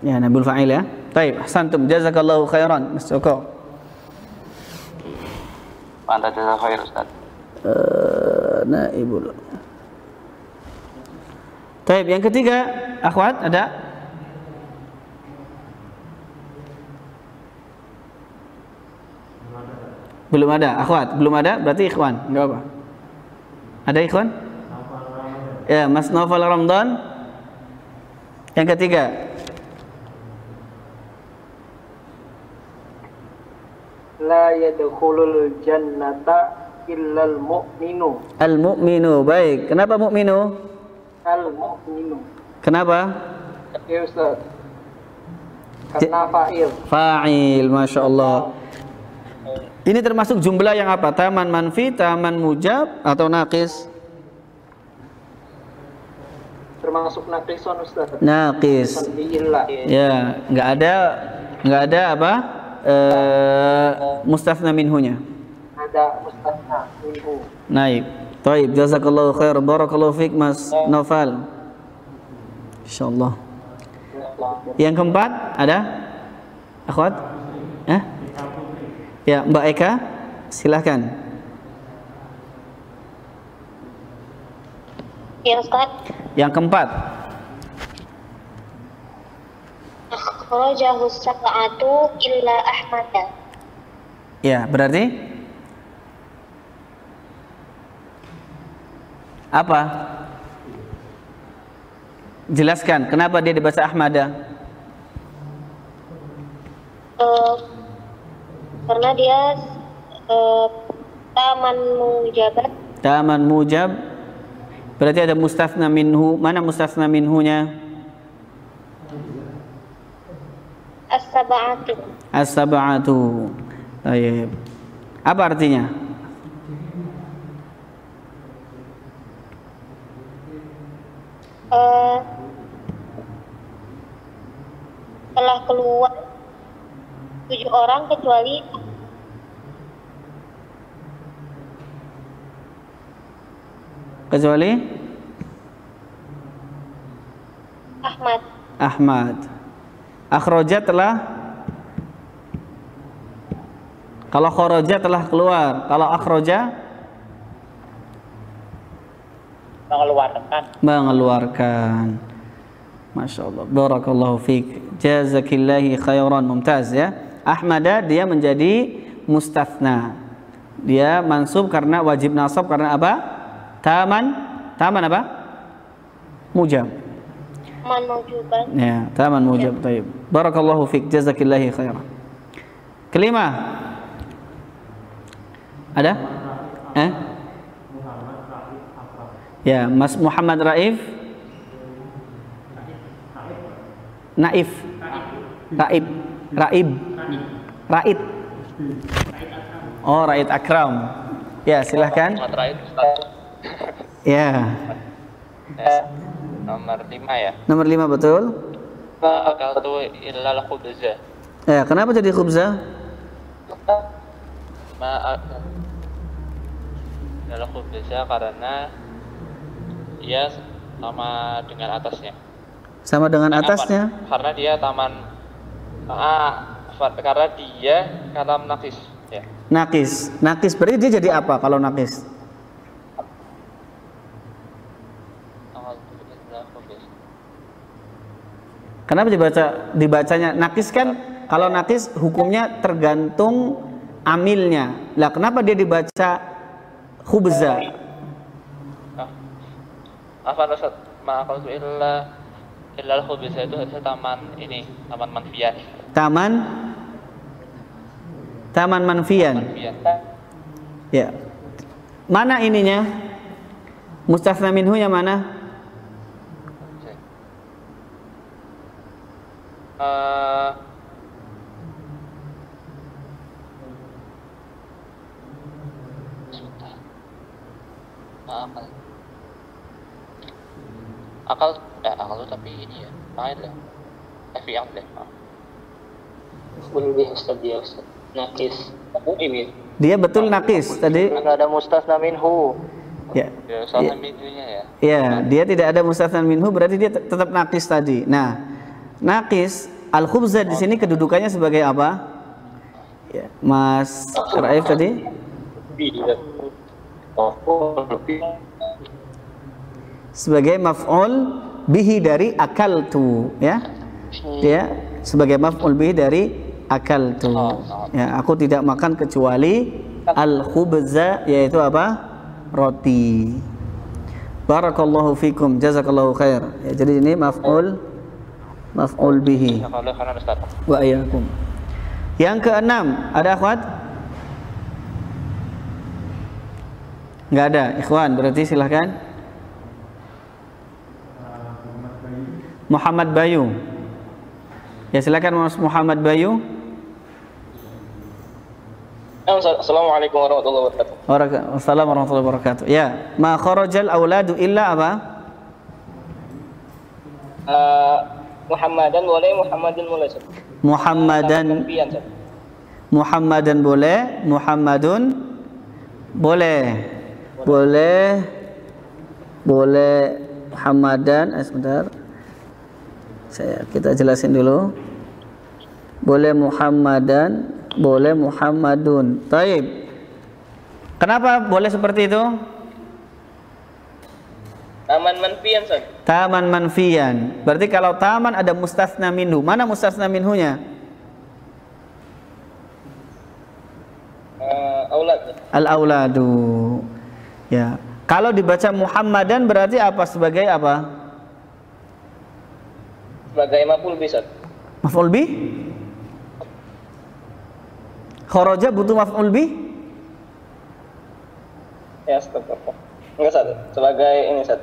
Ya, naibul fa'il ya. Taib, ahsantum jazakallahu khairan. Mas Joko. Pantas jasa khair Ustaz. Naibul. Taib, yang ketiga, akhwat ada? Belum ada, akhwat, belum ada, berarti ikhwan, enggak apa. Ada ikhwan? Ya, Mas Novel Ramadan. Yang ketiga. La yadkhulul jannata illal mu'minu. Al-mu'minu, baik. Kenapa mu'minu? Al-mu'minu. Kenapa? Ya Ustaz. Karena fa'il. Fa'il, Masya Allah. Ini termasuk jumlah yang apa? Taman manfi, taman mujab, atau naqis? Termasuk naqison Ustaz. Naqis. Bi'illah. Ya, nggak ada apa? Mustatsna minhunya. Ada mustatsna minhu. Naib. Taib, jazakallahu khair, barakallahu fiik Mas Noval. Insyaallah. Yang keempat ada? Akhwat? Ya, Mbak Eka, silahkan. Ya Ustaz. Yang keempat. Akhrajahu sab'atu illa Ahmada. Ya, berarti apa? Jelaskan kenapa dia dibaca Ahmada. Karena dia taman mujabat. Taman mujab. Berarti ada mustatsna minhu. Mana mustatsna minhunya? As-sab'atu. As-sab'atu. Baik. Apa artinya? Telah keluar 7 orang kecuali Ahmad. Ahmad. Akhraja telah, kalau kharaja telah keluar, kalau akhraja mengeluarkan. Masya Allah, barakallahu fiik, jazakillahi khairan, mumtaz ya. Ahmada dia menjadi mustatsna, dia mansub karena wajib nasab karena apa? Taman apa? Mujab. Taman mujabat. Ya, taman mujab. Taib. Barakallahu fiik, jazakillahi khairan. Kelima. Ada? Ya, Mas Muhammad Raif. Naif. Raib. Oh, Raid Akram. Ya, silahkan. Ya. Nomor 5 ya. Nomor 5 betul. Akaltu illal khubza. Ya, kenapa jadi khubza? Illal khubza karena ia sama dengan atasnya. Sama dengan atasnya? Karena dia taman karena dia kalam nakis ya. Nakis berarti dia jadi apa kalau nakis? Kenapa dibacanya nakis? Kan kalau nakis hukumnya tergantung amilnya. Lah kenapa dia dibaca khubza? Ustaz, ma'aqaltu illal khubza itu harusnya taman manfian. Taman manfian. Ya. Mana ininya? Mustatsna minhunya mana? Akal tapi ini ya, fa'il ya. Fi'il deh. Ustaz. Nakis. Ini. Dia betul nakis tadi. Enggak ada mustatsna minhu. Ya. Mustatsna minhunya ya. Ya, dia tidak ada mustatsna minhu, berarti dia tetap nakis tadi. Nah, nakis al-khubza di sini kedudukannya sebagai apa? Ya, Mas Raif tadi? Sebagai maf'ul bihi dari akaltu, ya. Ya, sebagai maf'ul bihi dari akaltu. Ya, aku tidak makan kecuali al-khubza, yaitu apa? Roti. Barakallahu fikum, jazakallahu khair. Ya, jadi ini maf'ul bihi. Wa iyyakum. Yang keenam, ada akhwat? Enggak ada, ikhwan, berarti silahkan. Muhammad Bayu. Ya, silakan Mas Muhammad Bayu. Assalamualaikum warahmatullahi wabarakatuh. Waalaikumsalam warahmatullahi wabarakatuh. Ya, ma kharajal auladu illa apa? Muhammadan boleh, Muhammadin boleh. Muhammadan boleh, Muhammadun boleh. Muhammadan, sebentar. Kita jelasin dulu. Boleh Muhammadan, boleh Muhammadun. Taib. Kenapa boleh seperti itu? Taman manfian, Ustaz. Taman manfian. Berarti kalau taman ada mustasna minhu. Mana mustasna minhunya? Aulad. Al-auladu. Ya. Kalau dibaca Muhammadan berarti apa, sebagai apa? Sebagai maf'ul bih, Ustaz. Maf'ul bih? Kharaja butuh maf'ul bih? Ya, astagfirullah. Enggak, Ustaz. Sebagai ini, Ustaz.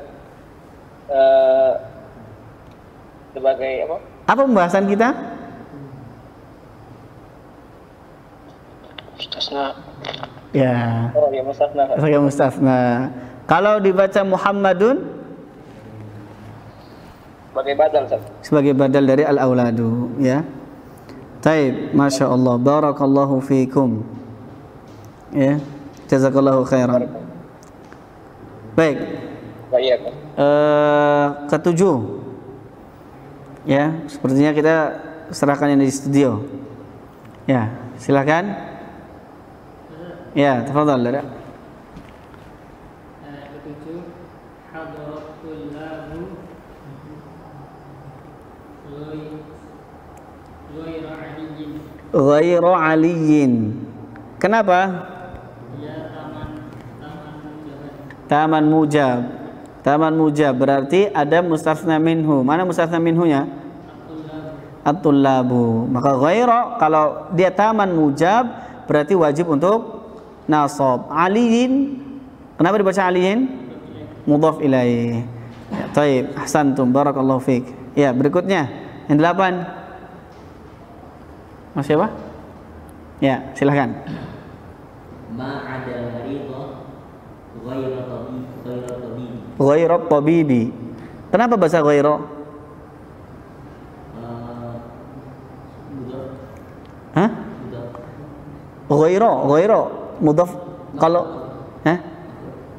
Sebagai apa? Apa pembahasan kita? Mustasna. Ya. Oh, ya mustasna. Sebagai mustasna. Kalau dibaca Muhammadun Sebagai badal, Ustaz. sebagai badal dari al-auladu, ya. Taib, Masya Allah, barakallahu fiikum. Ya, jazakallahu khairan. Baik. Baik. Ketujuh, ya, sepertinya kita serahkan yang di studio. Ya, silakan. Ya, tafadhal. Ketujuh, hadratul lahu ghairu aliyin. Kenapa? Ya, Taman mujab. Taman mujab berarti ada mustasna minhu. Mana mustasna minhunya? At-tullabu. Maka ghairu kalau dia taman mujab berarti wajib untuk nasab. Aliyin, kenapa dibaca aliyin? Mudhaf ilaih. Ya, taib, ahsantum, barakallahu fiik. Ya, berikutnya yang 8. Mas siapa? Ya, silakan. Ma'adal maridha Ghairu tabibi. Kenapa bahasa ghairu? Hah? Ghairu mudhaf. Kalau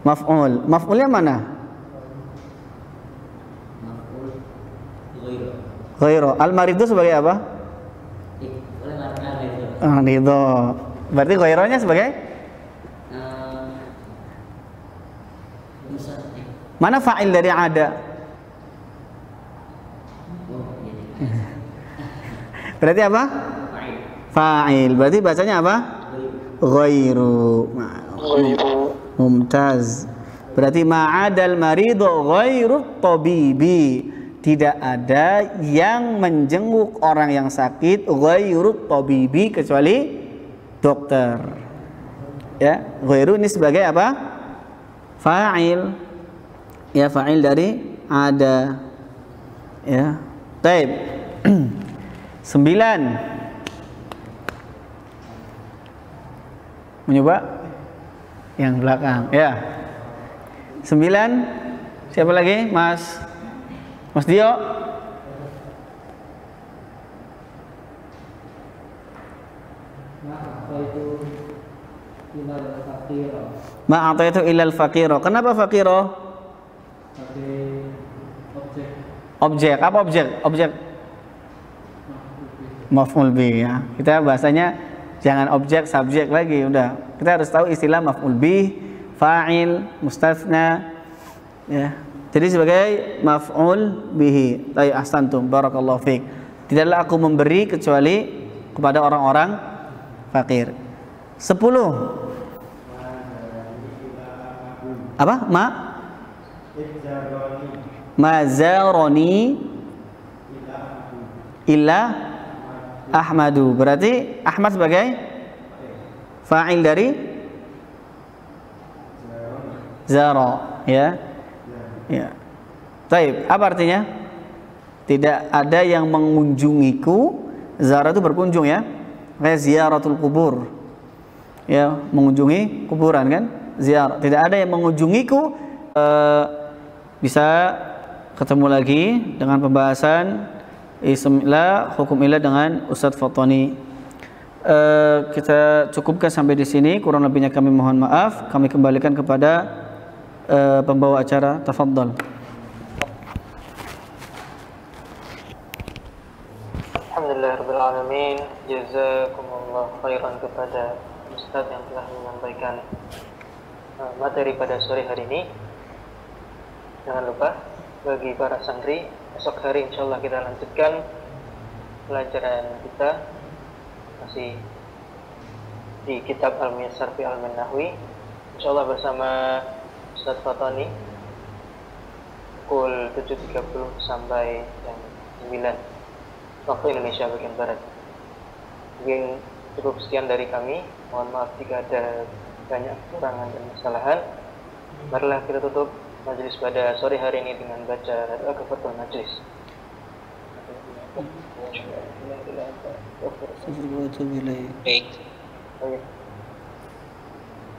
maf'ul. Maf'ulnya mana? Ghairu. Al-marid itu sebagai apa? Ridho. Berarti ghairunya sebagai mana fa'il dari ada? Berarti apa? Fa'il. Berarti bacanya apa? Ghairu. Mumtaz. Berarti ma'adal maridu ghairu tabibi. Tidak ada yang menjenguk orang yang sakit ghairu tabibi kecuali dokter. Ya, ghairu ini sebagai apa? Fa'il. Ya, fa'il dari ada. Ya. Taib. 9. Mencoba yang belakang. Ya. 9. Siapa lagi? Mas Dio. Ma'ataitu ilal faqiro. Kenapa faqiro? Objek. Apa objek? Objek maf'ul bih, ya. Kita bahasanya jangan objek, subjek lagi, udah. Kita harus tahu istilah maf'ul bih, fa'il, mustatsna, ya. Jadi sebagai maf'ul bihi. Tayyib, ahsantum, barakallahu fiik. Tidaklah aku memberi kecuali kepada orang-orang fakir. 10. Apa? Mazaroni illa Ahmadu. Berarti Ahmad sebagai fa'il dari zara, ya. Ya. Baik, apa artinya? Tidak ada yang mengunjungiku. Ziarah itu berkunjung ya. Kayak ziaratul kubur. Ya, mengunjungi kuburan kan? Ziarah. Tidak ada yang mengunjungiku. Bisa ketemu lagi dengan pembahasan ism ilah, hukum ilah dengan Ustadz Fatani. Kita cukupkan sampai di sini. Kurang lebihnya kami mohon maaf. Kami kembalikan kepada pembawa acara. Tafadhal. Alhamdulillahirrahmanirrahim. Jazakumullah khairan kepada Ustadz yang telah menyampaikan materi pada sore hari ini. Jangan lupa bagi para santri, esok hari insyaallah kita lanjutkan pelajaran kita masih di kitab Al-Muyassar fi Ilmin Nahwi, insyaallah bersama Ustadz Fatani pukul 7.30 sampai jam 9 waktu Indonesia bagian Barat. Mungkin cukup sekian dari kami. Mohon maaf jika ada banyak kekurangan dan kesalahan. Marilah kita tutup majelis pada sore hari ini dengan baca doa kafaratul majelis. Baik.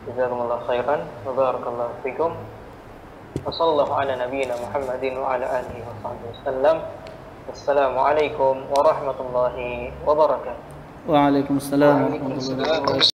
Jazakumullah khairan wa barakallahu fikum. Wa sallallahu ala nabiyyina Muhammadin wa ala alihi wa sahbihi wasallam. Assalamualaikum warahmatullahi wabarakatuh. Waalaikumsalam warahmatullahi wabarakatuh.